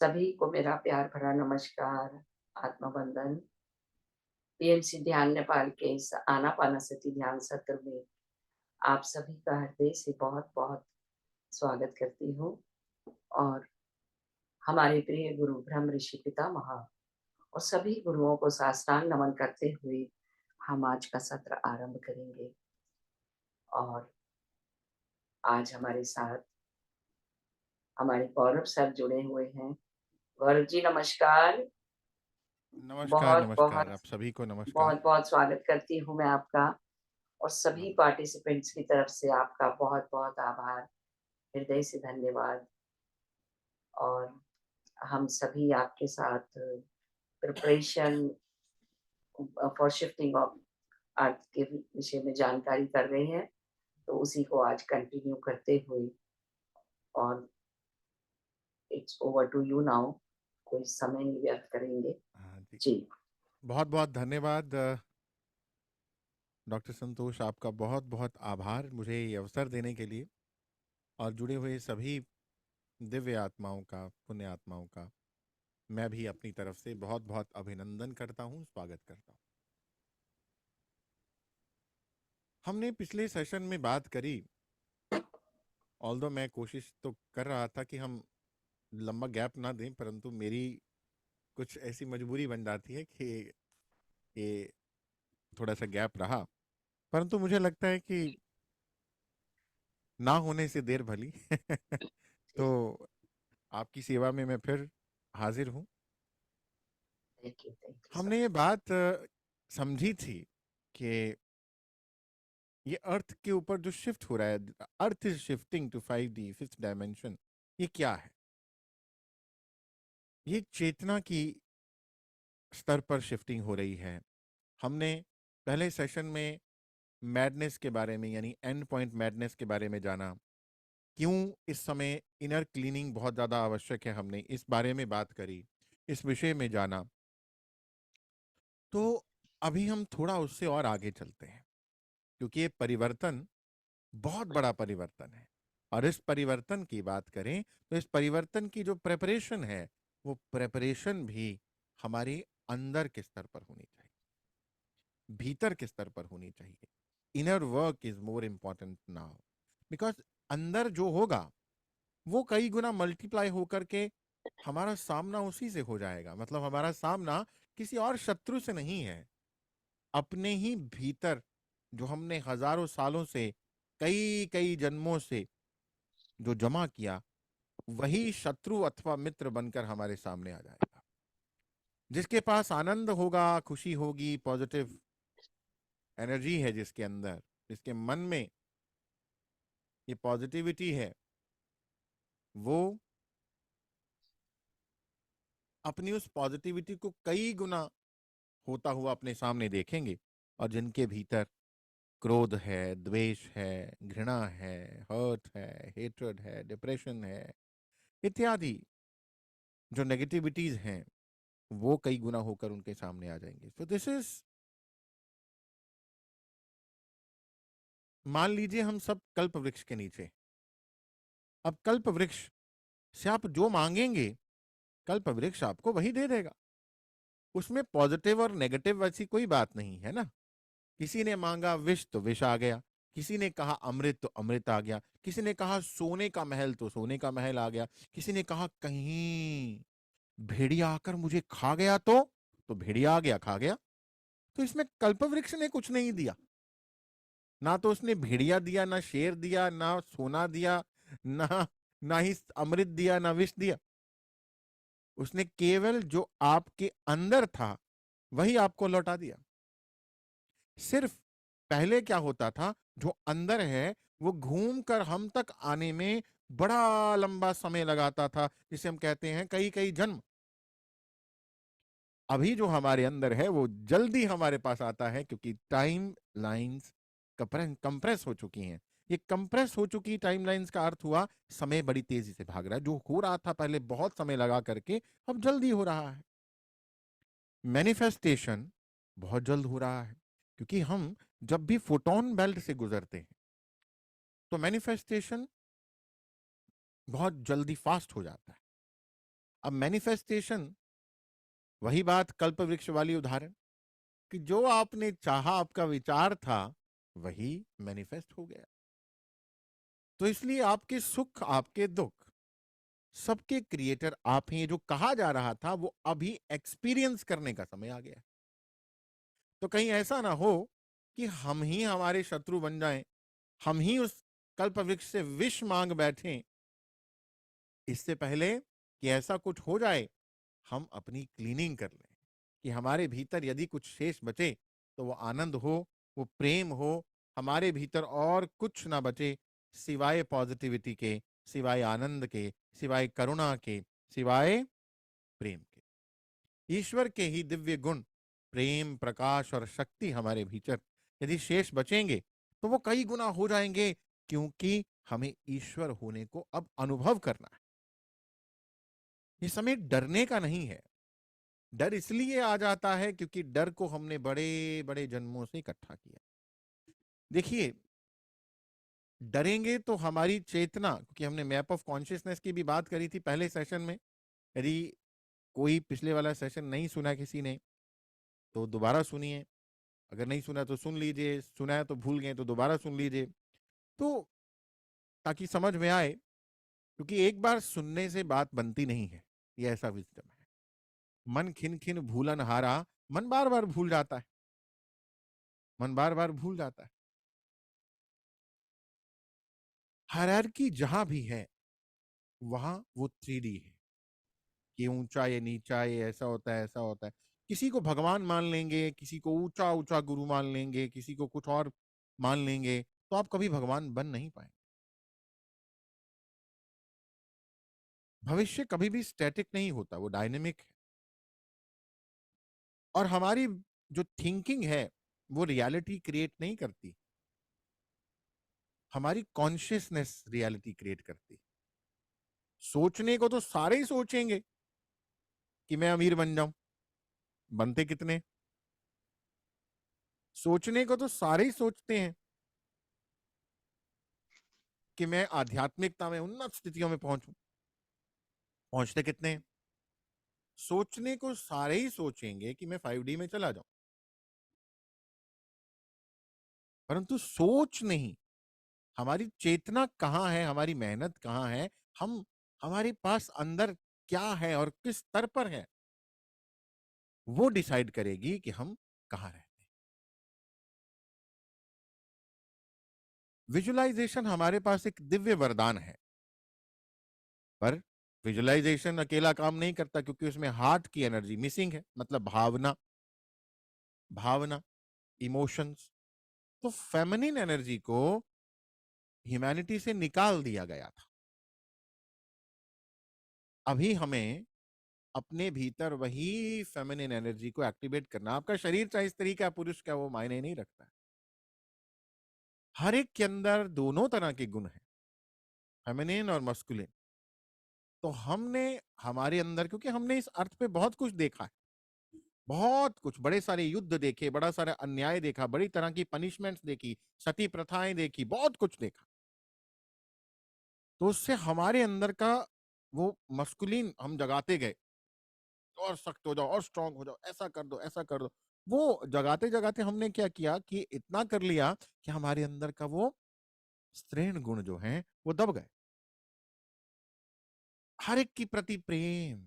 सभी को मेरा प्यार भरा नमस्कार, आत्मा वंदन। पीएमसी ध्यान नेपाल के इस आनापानसती ध्यान सत्र में आप सभी का हृदय से बहुत-बहुत स्वागत करती हूँ और हमारे प्रिय गुरु ब्रह्म ऋषि पितामह और सभी गुरुओं को साष्टांग नमन करते हुए हम आज का सत्र आरंभ करेंगे। और आज हमारे साथ हमारे गौरव सर जुड़े हुए हैं। गौरव जी नमस्कार। नमस्कार, नमस्कार। बहुत-बहुत आप सभी को नमस्कार। बहुत-बहुत स्वागत करती हूँ मैं आपका और सभी नम पार्टिसिपेंट्स की तरफ से आपका बहुत-बहुत आभार, हृदय से धन्यवाद। और हम सभी आपके साथ preparation for shifting of earth के विषय में जानकारी कर रहे हैं, तो उसी को आज कंटिन्यू करते हुए और it's over to you now. कोई समय नहीं व्यर्थ करेंगे। हाँ जी। जी, बहुत-बहुत धन्यवाद डॉक्टर संतोष, आपका बहुत-बहुत आभार मुझे ये अवसर देने के लिए और जुड़े हुए सभी दिव्य आत्माओं का, पुण्य आत्माओं का मैं भी अपनी तरफ से बहुत-बहुत अभिनंदन करता हूँ, स्वागत करता हूँ। हमने पिछले सेशन में बात करी, ऑल्दो मैं कोशिश तो कर रहा था कि हम लंबा गैप ना दें, परंतु मेरी कुछ ऐसी मजबूरी बन जाती है कि ये थोड़ा-सा गैप रहा। परंतु मुझे लगता है कि ना होने से देर भली। जी, तो आपकी सेवा में मैं फिर हाजिर हूँ। Thank you sir. हमने ये बात समझी थी कि ये अर्थ के ऊपर जो शिफ्ट हो रहा है, earth is shifting to 5D, fifth dimension, ये क्या है? ये चेतना की स्तर पर शिफ्टिंग हो रही है। हमने पहले सेशन में मैडनेस के बारे में, यानी एंड पॉइंट मैडनेस के बारे में जाना। क्यों इस समय इनर क्लीनिंग बहुत ज़्यादा आवश्यक है, हमने इस बारे में बात करी, इस विषय में जाना। तो अभी हम थोड़ा उससे और आगे चलते हैं, क्योंकि ये परिवर्तन बहुत बड़ा परिवर्तन है। और इस परिवर्तन की बात करें तो इस परिवर्तन की जो प्रेपरेशन है, वो प्रेपरेशन भी हमारे अंदर के स्तर पर होनी चाहिए, भीतर के स्तर पर होनी चाहिए। Inner work is more important now, because अंदर जो होगा वो कई गुना मल्टीप्लाई होकर के हमारा सामना उसी से हो जाएगा। मतलब हमारा सामना किसी और शत्रु से नहीं है, अपने ही भीतर जो हमने हजारों सालों से, कई कई जन्मों से जो जमा किया, वही शत्रु अथवा मित्र बनकर हमारे सामने आ जाएगा। जिसके पास आनंद होगा, खुशी होगी, पॉजिटिव एनर्जी है जिसके अंदर, जिसके मन में ये पॉजिटिविटी है, वो अपनी उस पॉजिटिविटी को कई गुना होता हुआ अपने सामने देखेंगे। और जिनके भीतर क्रोध है, द्वेष है, घृणा है, हर्ट है, हेट्रेड है, डिप्रेशन है, इत्यादि जो नेगेटिविटीज हैं, वो कई गुना होकर उनके सामने आ जाएंगे। सो दिस इज, मान लीजिए हम सब कल्प वृक्ष के नीचे। अब कल्प वृक्ष से आप जो मांगेंगे, कल्प वृक्ष आपको वही दे देगा। उसमें पॉजिटिव और नेगेटिव वैसी कोई बात नहीं है ना। किसी ने मांगा विष तो विष आ गया, किसी ने कहा अमृत तो अमृत आ गया, किसी ने कहा सोने का महल तो सोने का महल आ गया, किसी ने कहा कहीं भेड़िया आकर मुझे खा गया तो भेड़िया आ गया, खा गया। तो इसमें कल्पवृक्ष ने कुछ नहीं दिया। ना तो उसने भेड़िया दिया, ना शेर दिया, ना सोना दिया, ना ना ही अमृत दिया, ना विष दिया। उसने केवल जो आपके अंदर था वही आपको लौटा दिया। सिर्फ पहले क्या होता था, जो अंदर है वो घूम कर हम तक आने में बड़ा लंबा समय लगाता था, जिसे हम कहते हैं कई कई जन्म। अभी जो हमारे अंदर है वो जल्दी हमारे पास आता है, क्योंकि टाइम लाइंस कंप्रेस हो चुकी हैं। ये कंप्रेस हो चुकी टाइम लाइंस का अर्थ हुआ समय बड़ी तेजी से भाग रहा है। जो हो रहा था पहले बहुत समय लगा करके, अब जल्दी हो रहा है। मैनिफेस्टेशन बहुत जल्द हो रहा है, क्योंकि हम जब भी फोटोन बेल्ट से गुजरते हैं तो मैनिफेस्टेशन बहुत जल्दी फास्ट हो जाता है। अब मैनिफेस्टेशन, वही बात कल्प वृक्ष वाली उदाहरण, कि जो आपने चाहा, आपका विचार था, वही मैनिफेस्ट हो गया। तो इसलिए आपके सुख, आपके दुख, सबके क्रिएटर आप हैं। जो कहा जा रहा था वो अभी एक्सपीरियंस करने का समय आ गया। तो कहीं ऐसा ना हो कि हम ही हमारे शत्रु बन जाएं, हम ही उस कल्प वृक्ष से विष मांग बैठें। इससे पहले कि ऐसा कुछ हो जाए, हम अपनी क्लीनिंग कर लें, कि हमारे भीतर यदि कुछ शेष बचे तो वो आनंद हो, वो प्रेम हो, हमारे भीतर और कुछ ना बचे सिवाय पॉजिटिविटी के, सिवाय आनंद के, सिवाय करुणा के, सिवाय प्रेम के। ईश्वर के ही दिव्य गुण प्रेम, प्रकाश और शक्ति हमारे भीतर यदि शेष बचेंगे तो वो कई गुना हो जाएंगे, क्योंकि हमें ईश्वर होने को अब अनुभव करना है। ये समय डरने का नहीं है। डर इसलिए आ जाता है क्योंकि डर को हमने बड़े बड़े जन्मों से इकट्ठा किया। देखिए, डरेंगे तो हमारी चेतना, क्योंकि हमने मैप ऑफ कॉन्शियसनेस की भी बात करी थी पहले सेशन में। यदि कोई पिछले वाला सेशन नहीं सुना किसी ने तो दोबारा सुनिए, अगर नहीं सुना तो सुन लीजिए, सुना है तो भूल गए तो दोबारा सुन लीजिए, तो ताकि समझ में आए। क्योंकि एक बार सुनने से बात बनती नहीं है, ये ऐसा विजडम है। मन खिन खिन भूलन हारा, मन बार बार भूल जाता है, मन बार बार भूल जाता है। हायरार्की जहां भी है वहां वो 3D है, कि ऊंचा ये नीचा, ये ऐसा होता है, ऐसा होता है। किसी को भगवान मान लेंगे, किसी को ऊंचा ऊंचा गुरु मान लेंगे, किसी को कुछ और मान लेंगे, तो आप कभी भगवान बन नहीं पाएंगे। भविष्य कभी भी स्टैटिक नहीं होता, वो डायनेमिक है। और हमारी जो थिंकिंग है वो रियलिटी क्रिएट नहीं करती, हमारी कॉन्शियसनेस रियलिटी क्रिएट करती। सोचने को तो सारे ही सोचेंगे कि मैं अमीर बन जाऊं, बनते कितने? सोचने को तो सारे ही सोचते हैं कि मैं आध्यात्मिकता में उन्नत स्थितियों में पहुंचूं, पहुंचते कितने हैं? सोचने को सारे ही सोचेंगे कि मैं 5D में चला जाऊं, परंतु सोच नहीं। हमारी चेतना कहाँ है, हमारी मेहनत कहाँ है, हम हमारे पास अंदर क्या है और किस स्तर पर है, वो डिसाइड करेगी कि हम कहाँ रहते हैं। विजुअलाइजेशन हमारे पास एक दिव्य वरदान है, पर विजुअलाइजेशन अकेला काम नहीं करता, क्योंकि उसमें हार्ट की एनर्जी मिसिंग है, मतलब भावना, भावना, इमोशंस। तो फेमिनिन एनर्जी को ह्यूमैनिटी से निकाल दिया गया था। अभी हमें अपने भीतर वही फेमिनिन एनर्जी को एक्टिवेट करना। आपका शरीर चाहे स्त्री का पुरुष का, वो मायने नहीं रखता है। हर एक के अंदर दोनों तरह के गुण हैं, फेमिनिन और मस्कुलिन। तो हमने हमारे अंदर, क्योंकि हमने इस अर्थ पे बहुत कुछ देखा है, बहुत कुछ, बड़े सारे युद्ध देखे, बड़ा सारा अन्याय देखा, बड़ी तरह की पनिशमेंट्स देखी, सती प्रथाएं देखी, बहुत कुछ देखा। तो उससे हमारे अंदर का वो मस्कुलिन हम जगाते गए, और सख्त हो जाओ और स्ट्रांग हो जाओ, ऐसा कर दो, ऐसा कर दो। वो जगाते जगाते हमने क्या किया कि इतना कर लिया कि हमारे अंदर का वो स्त्रीण गुण जो हैं वो दब गए। हर एक के प्रति प्रेम,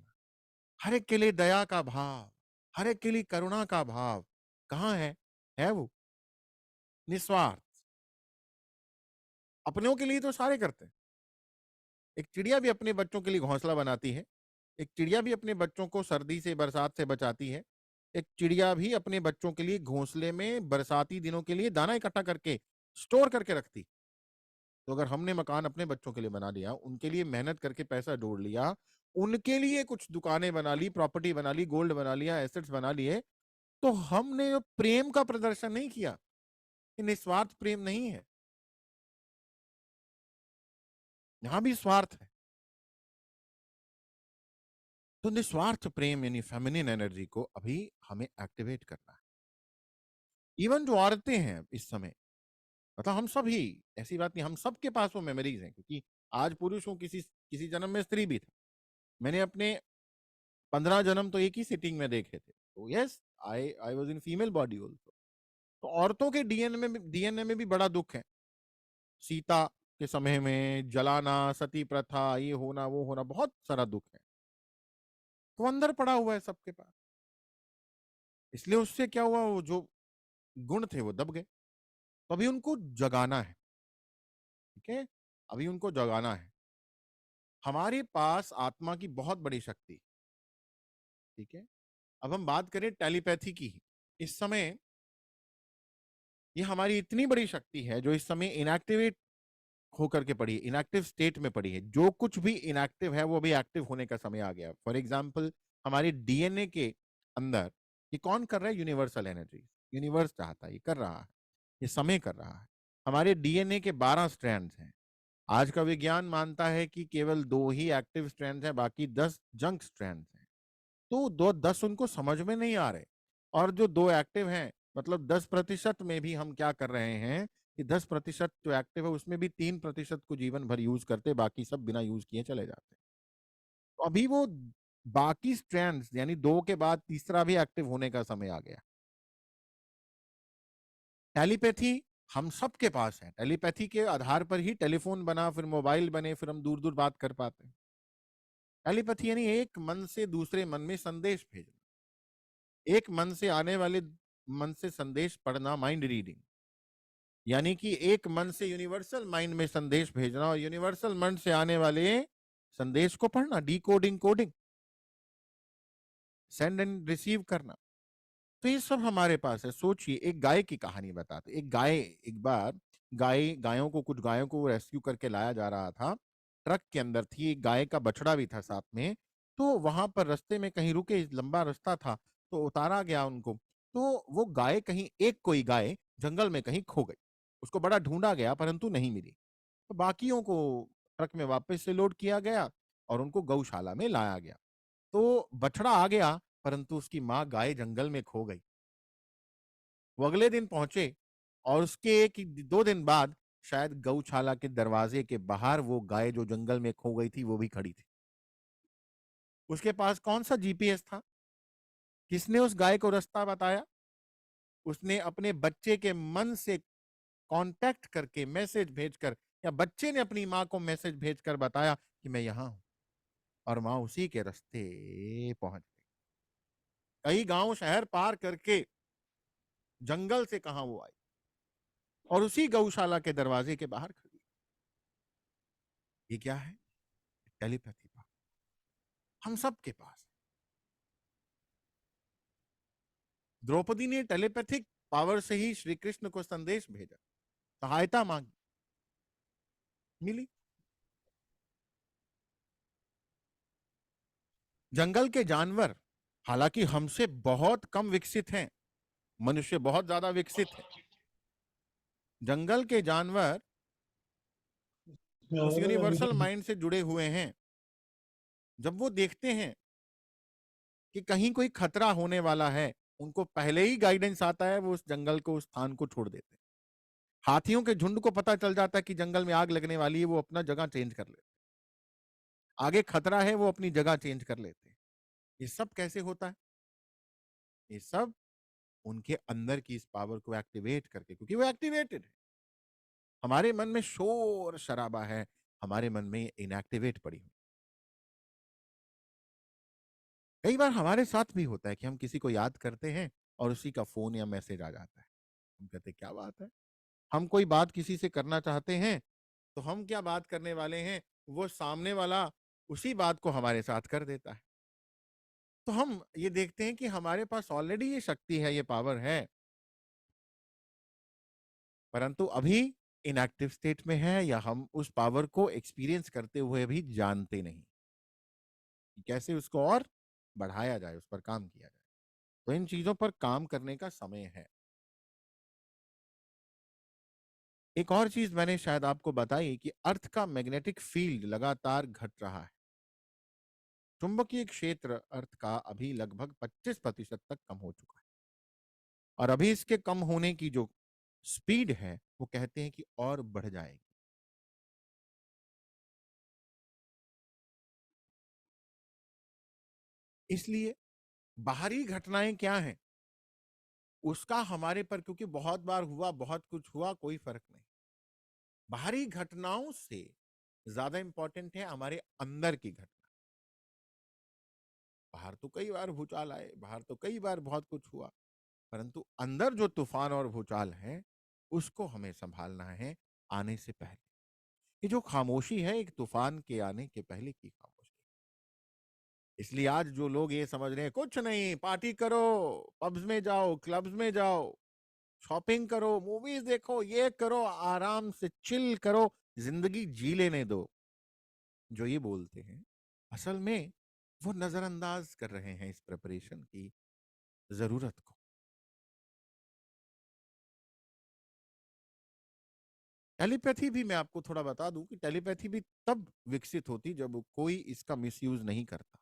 हर एक के लिए दया का भाव, हर एक के लिए करुणा का भाव कहाँ है वो निस्वार्थ। अपनों के लिए तो सारे करते हैं। एक चिड़िया भी अपने बच्चों के लिए घोंसला बनाती है, एक चिड़िया भी अपने बच्चों को सर्दी से, बरसात से बचाती है, एक चिड़िया भी अपने बच्चों के लिए घोंसले में बरसाती दिनों के लिए दाना इकट्ठा करके स्टोर करके रखती। तो अगर हमने मकान अपने बच्चों के लिए बना लिया, उनके लिए मेहनत करके पैसा जोड़ लिया, उनके लिए कुछ दुकानें बना ली, प्रॉपर्टी बना ली, गोल्ड बना लिया, एसेट्स बना लिए, तो हमने प्रेम का प्रदर्शन नहीं किया। ये निस्वार्थ प्रेम नहीं है, यहां भी स्वार्थ है। तो निस्वार्थ प्रेम यानी फेमिनिन एनर्जी को अभी हमें एक्टिवेट करना है। इवन जो औरतें हैं इस समय, मतलब हम सब ही, ऐसी बात नहीं, हम सबके पास वो मेमोरीज हैं, क्योंकि आज पुरुष हूं, किसी किसी जन्म में स्त्री भी था। मैंने अपने 15 जन्म तो एक ही सिटिंग में देखे थे। तो yes, I I was in female body also. तो औरतों के डीएनए में भी बड़ा दुख है। सीता के समय में जलाना, सती प्रथा, ये होना वो होना, बहुत सारा दुख है। तो अंदर पड़ा हुआ है सबके पास। इसलिए उससे क्या हुआ, वो जो गुण थे वो दब गए। तो अभी उनको जगाना है। ठीक है, अभी उनको जगाना है। हमारे पास आत्मा की बहुत बड़ी शक्ति। ठीक है, अब हम बात करें टेलीपैथी की। इस समय ये हमारी इतनी बड़ी शक्ति है जो इस समय इनएक्टिवेट होकर के पड़ी है, इनएक्टिव स्टेट में पड़ी है। जो कुछ भी इनएक्टिव है वो अभी एक्टिव होने का समय आ गया। फॉर एग्जाम्पल, हमारे डीएनए के अंदर ये कौन कर रहा है? Universal energy. यूनिवर्स चाहता है, ये कर रहा है, ये समय कर रहा है। हमारे डीएनए के 12 स्ट्रैंड्स हैं। आज का विज्ञान मानता है कि केवल 2 ही एक्टिव स्ट्रैंड्स हैं, बाकी 10 जंक स्ट्रैंड्स हैं। तो दो 10 उनको समझ में नहीं आ रहे। और जो 2 एक्टिव हैं, मतलब 10% में भी हम क्या कर रहे हैं कि 10% जो एक्टिव है उसमें भी 3% को जीवन भर यूज करते, बाकी सब बिना यूज किए चले जाते हैं। तो अभी वो बाकी स्ट्रैंड्स, यानी 2 के बाद तीसरा भी एक्टिव होने का समय आ गया। टेलीपैथी हम सबके पास है। टेलीपैथी के आधार पर ही टेलीफोन बना, फिर मोबाइल बने, फिर हम दूर दूर बात कर पाते हैं। टेलीपैथी यानी एक मन से दूसरे मन में संदेश भेजना, एक मन से आने वाले मन से संदेश पढ़ना, माइंड रीडिंग। यानी कि एक मन से यूनिवर्सल माइंड में संदेश भेजना और यूनिवर्सल मन से आने वाले संदेश को पढ़ना, decoding coding, send and receive करना। तो ये सब हमारे पास है। सोचिए, एक गाय की कहानी बताते। एक गाय, एक बार कुछ गायों को रेस्क्यू करके लाया जा रहा था। ट्रक के अंदर थी, एक गाय का बछड़ा भी था साथ में। तो वहां पर रास्ते में कहीं रुके, लंबा रास्ता था, तो उतारा गया उनको। तो वो गाय कहीं, एक कोई गाय जंगल में कहीं खो गई। उसको बड़ा ढूंढा गया परंतु नहीं मिली। तो बाकियों को ट्रक में वापस से लोड किया गया और उनको गौशाला में लाया गया। तो बछड़ा आ गया परंतु उसकी माँ गाय जंगल में खो गई। वो अगले दिन पहुंचे और उसके 1-2 दिन बाद शायद गौशाला के दरवाजे के बाहर वो गाय जो जंगल में खो गई थी वो भी खड़ी थी। उसके पास कौन सा जीपीएस था? किसने उस गाय को रास्ता बताया? उसने अपने बच्चे के मन से कांटेक्ट करके, मैसेज भेजकर, या बच्चे ने अपनी माँ को मैसेज भेजकर बताया कि मैं यहां हूं। और माँ उसी के रास्ते पहुंच गई। कई गांव शहर पार करके जंगल से कहां वो आई और उसी गौशाला के दरवाजे के बाहर खड़ी। ये क्या है? टेलीपैथी पावर हम सबके पास है। द्रौपदी ने टेलीपैथिक पावर से ही श्री कृष्ण को संदेश भेजा, सहायता मांगी, मिली। जंगल के जानवर हालांकि हमसे बहुत कम विकसित हैं, मनुष्य बहुत ज्यादा विकसित है। जंगल के जानवर उस यूनिवर्सल माइंड से जुड़े हुए हैं। जब वो देखते हैं कि कहीं कोई खतरा होने वाला है, उनको पहले ही गाइडेंस आता है, वो उस जंगल को, उस स्थान को छोड़ देते हैं। हाथियों के झुंड को पता चल जाता है कि जंगल में आग लगने वाली है, वो अपना जगह चेंज कर लेते हैं। आगे खतरा है, वो अपनी जगह चेंज कर लेते हैं। ये सब कैसे होता है? ये सब उनके अंदर की इस पावर को एक्टिवेट करके, क्योंकि वो एक्टिवेटेड है। हमारे मन में शोर शराबा है, हमारे मन में इनएक्टिवेट पड़ी हुई। कई बार हमारे साथ भी होता है कि हम किसी को याद करते हैं और उसी का फोन या मैसेज आ जाता है। हम कहते हैं क्या बात है। हम कोई बात किसी से करना चाहते हैं तो हम क्या बात करने वाले हैं, वो सामने वाला उसी बात को हमारे साथ कर देता है। तो हम ये देखते हैं कि हमारे पास ऑलरेडी ये शक्ति है, ये पावर है, परंतु अभी इनएक्टिव स्टेट में है, या हम उस पावर को एक्सपीरियंस करते हुए भी जानते नहीं कि कैसे उसको और बढ़ाया जाए, उस पर काम किया जाए। तो इन चीजों पर काम करने का समय है। एक और चीज मैंने शायद आपको बताई कि अर्थ का मैग्नेटिक फील्ड लगातार घट रहा है। चुंबकीय क्षेत्र अर्थ का अभी लगभग 25% तक कम हो चुका है। और अभी इसके कम होने की जो स्पीड है वो कहते हैं कि और बढ़ जाएगी। इसलिए बाहरी घटनाएं क्या हैं, उसका हमारे पर, क्योंकि बहुत बार हुआ, बहुत कुछ हुआ, कोई फर्क नहीं। बाहरी घटनाओं से ज्यादा इंपॉर्टेंट है हमारे अंदर की घटना। बाहर तो कई बार भूचाल आए, बाहर तो कई बार बहुत कुछ हुआ, परंतु अंदर जो तूफान और भूचाल है, उसको हमें संभालना है आने से पहले। ये जो खामोशी है, एक तूफान के आने के पहले की खामोशी। इसलिए आज जो लोग ये समझ रहे हैं कुछ नहीं, पार्टी करो, पब्स में जाओ, क्लब्स में जाओ, शॉपिंग करो, मूवीज देखो, ये करो, आराम से चिल करो, जिंदगी जी लेने दो, जो ये बोलते हैं, असल में वो नजरअंदाज कर रहे हैं इस प्रिपरेशन की जरूरत को। टेलीपैथी भी मैं आपको थोड़ा बता दूं कि टेलीपैथी भी तब विकसित होती जब कोई इसका मिसयूज नहीं करता।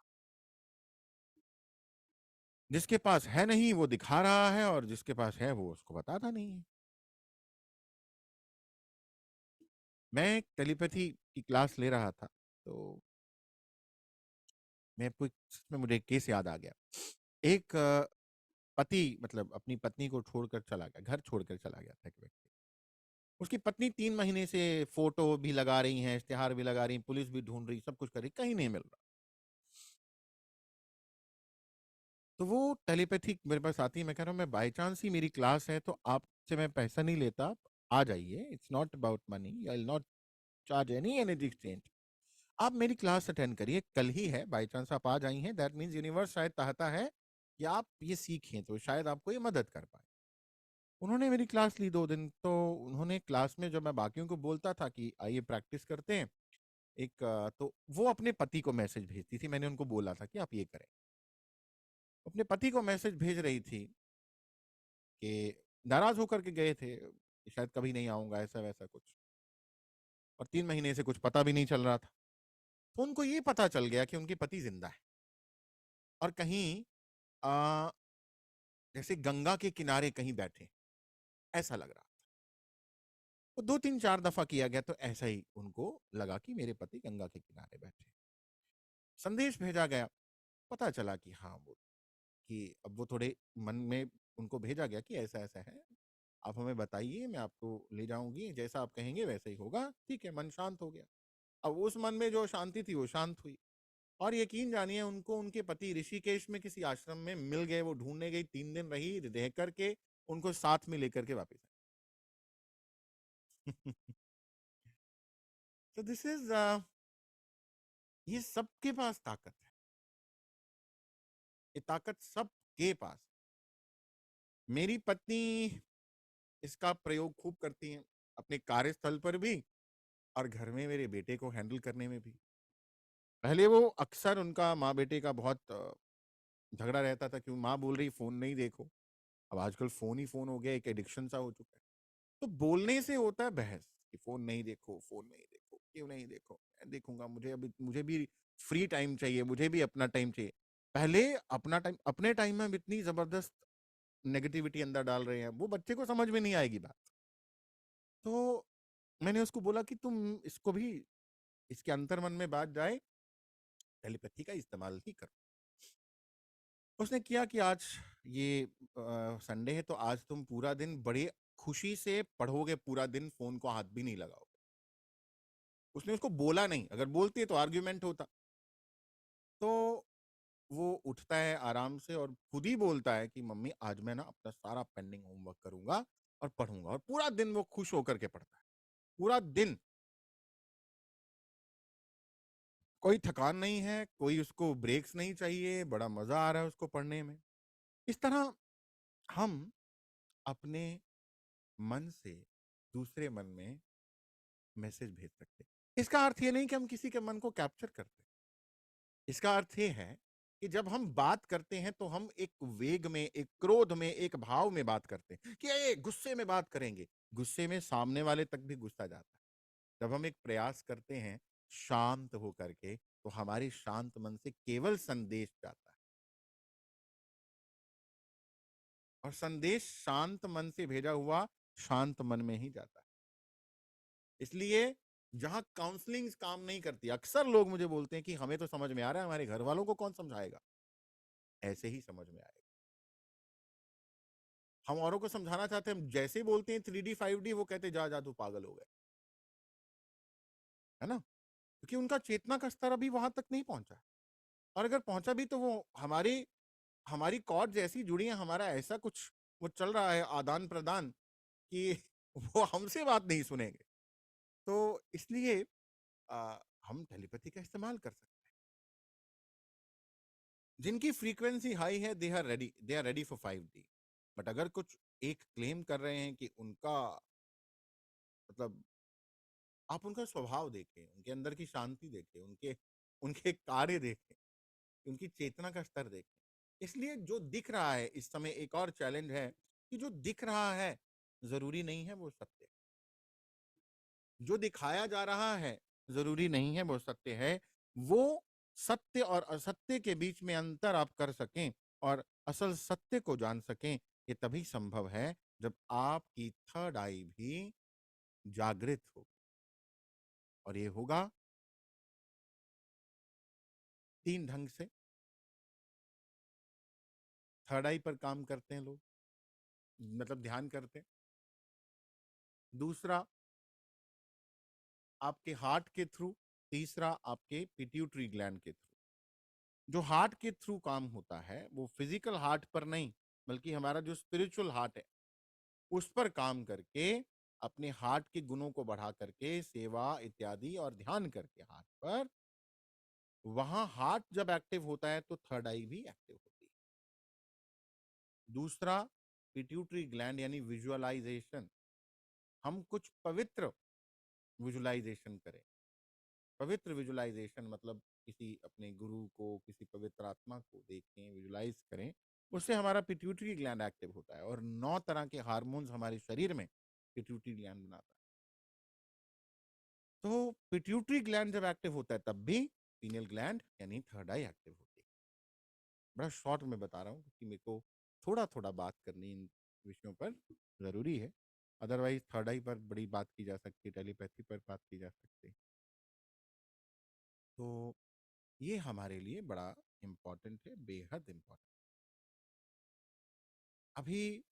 जिसके पास है नहीं वो दिखा रहा है, और जिसके पास है वो उसको बताता नहीं है। मैं टेलीपैथी की क्लास ले रहा था, तो मैं आपको इसमें मुझे एक केस याद आ गया। एक पति मतलब अपनी पत्नी को छोड़कर चला गया, घर छोड़कर चला गया था एक व्यक्ति। उसकी पत्नी 3 महीने से फोटो भी लगा रही हैं, इश्तिहार भी लगा रही, पुलिस भी ढूंढ रही, सब कुछ कर रही, कहीं नहीं मिल रहा। तो वो टेलीपैथिक मेरे पास आती है, मैं कह रहा हूँ मैं बाई चांस ही मेरी क्लास है तो आपसे मैं पैसा नहीं लेता, आप आ जाइए, it's not about money, I will not charge any energy exchange. आप मेरी क्लास अटेंड करिए, कल ही है, बाई चांस आप आ जाई हैं, दैट मीन्स यूनिवर्स शायद चाहता है कि आप ये सीखें, तो शायद आपको ये मदद कर पाए। उन्होंने मेरी क्लास ली 2 दिन, तो उन्होंने क्लास में जब मैं बाकियों को बोलता था कि आइए प्रैक्टिस करते हैं, तो वो अपने पति को मैसेज भेजती थी, मैंने उनको बोला था कि आप ये करें। अपने पति को मैसेज भेज रही थी कि नाराज होकर के गए थे कि शायद कभी नहीं आऊंगा, ऐसा वैसा कुछ, और 3 महीने से कुछ पता भी नहीं चल रहा था। तो उनको ये पता चल गया कि उनके पति जिंदा है, और कहीं आ, जैसे गंगा के किनारे कहीं बैठे, ऐसा लग रहा। तो 2 3 4 दफा किया गया, तो ऐसा ही उनको लगा कि मेरे पति गंगा के किनारे बैठे। संदेश भेजा गया, पता चला कि हाँ वो, कि अब वो थोड़े मन में उनको भेजा गया कि ऐसा ऐसा है, आप हमें बताइए, मैं आपको ले जाऊंगी, जैसा आप कहेंगे वैसा ही होगा। ठीक है, मन शांत हो गया। अब उस मन में जो शांति थी वो शांत हुई, और यकीन जानिए उनको उनके पति ऋषिकेश में किसी आश्रम में मिल गए। वो ढूंढने गई, 3 दिन रही, रह करके उनको साथ में लेकर के वापस आई। तो दिस इज, ये सबके पास ताकत है, ये ताकत सबके पास। मेरी पत्नी इसका प्रयोग खूब करती हैं, अपने कार्यस्थल पर भी और घर में मेरे बेटे को हैंडल करने में भी। पहले वो अक्सर उनका माँ बेटे का बहुत झगड़ा रहता था, क्यों माँ बोल रही फोन नहीं देखो। अब आजकल फोन ही फोन हो गया, एक एडिक्शन सा हो चुका है। तो बोलने से होता है बहस कि फोन नहीं देखो, फोन नहीं देखो, क्यों नहीं देखो, मैं देखूंगा, मुझे अभी, मुझे भी फ्री टाइम चाहिए, मुझे भी अपना टाइम चाहिए। पहले अपना टाइम, अपने टाइम में हम इतनी जबरदस्त नेगेटिविटी अंदर डाल रहे हैं, वो बच्चे को समझ में नहीं आएगी बात। तो मैंने उसको बोला कि तुम इसको भी, इसके अंतर मन में बात जाए, टेलीपैथी का इस्तेमाल ही करो। उसने किया कि आज ये संडे है, तो आज तुम पूरा दिन बड़े खुशी से पढ़ोगे, पूरा दिन फोन को हाथ भी नहीं लगाओगे। उसने उसको बोला नहीं, अगर बोलती है तो आर्ग्यूमेंट होता। तो वो उठता है आराम से और खुद ही बोलता है कि मम्मी आज मैं ना अपना सारा पेंडिंग होमवर्क करूंगा और पढ़ूंगा, और पूरा दिन वो खुश होकर के पढ़ता है, पूरा दिन। कोई थकान नहीं है, कोई उसको ब्रेक्स नहीं चाहिए, बड़ा मजा आ रहा है उसको पढ़ने में। इस तरह हम अपने मन से दूसरे मन में मैसेज भेज सकते हैं। इसका अर्थ ये नहीं कि हम किसी के मन को कैप्चर करते हैं। इसका अर्थ ये है कि जब हम बात करते हैं तो हम एक वेग में, एक क्रोध में, एक भाव में बात करते हैं कि ये गुस्से में बात करेंगे। गुस्से में सामने वाले तक भी गुस्सा जाता है। जब हम एक प्रयास करते हैं शांत होकर के, तो हमारे शांत मन से केवल संदेश जाता है, और संदेश शांत मन से भेजा हुआ शांत मन में ही जाता है। इसलिए जहां काउंसलिंग काम नहीं करती, अक्सर लोग मुझे बोलते हैं कि हमें तो समझ में आ रहा है, हमारे घर वालों को कौन समझाएगा। ऐसे ही समझ में आएगा। हम औरों को समझाना चाहते हैं, हम जैसे ही बोलते हैं 3D 5D, वो कहते जा जा तू पागल हो गया, है ना? क्योंकि उनका चेतना का स्तर अभी वहां तक नहीं पहुंचा, और अगर पहुंचा भी तो वो हमारी हमारी कॉर्ड जैसी जुड़ी है, हमारा ऐसा कुछ वो चल रहा है आदान प्रदान कि वो हमसे बात नहीं सुनेंगे। तो इसलिए हम टेलीपैथी का इस्तेमाल कर सकते हैं। जिनकी फ्रीक्वेंसी हाई है, they are ready for 5D। But अगर कुछ एक क्लेम कर रहे हैं कि उनका मतलब, आप उनका स्वभाव देखें, उनके अंदर की शांति देखें, उनके उनके कार्य देखें, उनकी चेतना का स्तर देखें। इसलिए जो दिख रहा है इस समय, एक और चैलेंज है कि जो दिख रहा है जरूरी नहीं है वो सत्य है। जो दिखाया जा रहा है जरूरी नहीं है वो सत्य है। वो सत्य और असत्य के बीच में अंतर आप कर सकें और असल सत्य को जान सकें, ये तभी संभव है जब आपकी थर्ड आई भी जागृत हो। और ये होगा 3 ढंग से। थर्ड आई पर काम करते हैं लोग, मतलब ध्यान करते हैं। दूसरा आपके हार्ट के थ्रू। तीसरा आपके पिट्यूटरी ग्लैंड के थ्रू। जो हार्ट के थ्रू काम होता है वो फिजिकल हार्ट पर नहीं, बल्कि हमारा जो स्पिरिचुअल हार्ट है उस पर काम करके, अपने हार्ट के गुणों को बढ़ा करके, सेवा इत्यादि और ध्यान करके हार्ट पर, वहां हार्ट जब एक्टिव होता है तो थर्ड आई भी एक्टिव होती है। दूसरा पिट्यूटरी ग्लैंड यानी विजुअलाइजेशन। हम कुछ पवित्र विजुअलाइजेशन करें। पवित्र विजुअलाइजेशन मतलब किसी अपने गुरु को, किसी पवित्र आत्मा को देखें, विजुअलाइज करें, उससे हमारा पिट्यूटरी ग्लैंड एक्टिव होता है और 9 तरह के हार्मोन्स हमारे शरीर में पिट्यूटरी ग्लैंड बनाता है। तो पिट्यूटरी ग्लैंड जब एक्टिव होता है तब भी पीनियल ग्लैंड यानी थर्ड आई एक्टिव होती है। बड़ा शॉर्ट में बता रहा हूँ क्योंकि मेरे को थोड़ा थोड़ा बात करनी इन विषयों पर जरूरी है। अदरवाइज थर्ड आई पर बड़ी बात की जा सकती है, टेलीपैथी पर बात की जा सकती है। तो ये हमारे लिए बड़ा इम्पोर्टेंट है, बेहद इम्पोर्टेंट। अभी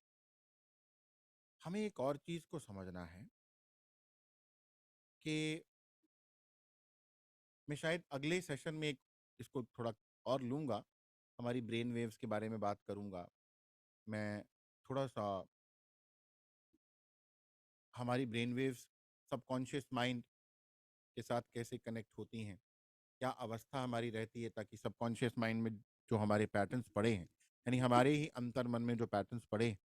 हमें एक और चीज को समझना है कि मैं शायद अगले सेशन में इसको थोड़ा और लूंगा, हमारी ब्रेन वेव्स के बारे में बात करूंगा मैं। थोड़ा सा हमारी ब्रेन वेव्स सबकॉन्शियस माइंड के साथ कैसे कनेक्ट होती हैं, क्या अवस्था हमारी रहती है ताकि सबकॉन्शियस माइंड में जो हमारे पैटर्न्स पड़े हैं, यानी हमारे ही अंतर मन में जो पैटर्न्स पड़े हैं,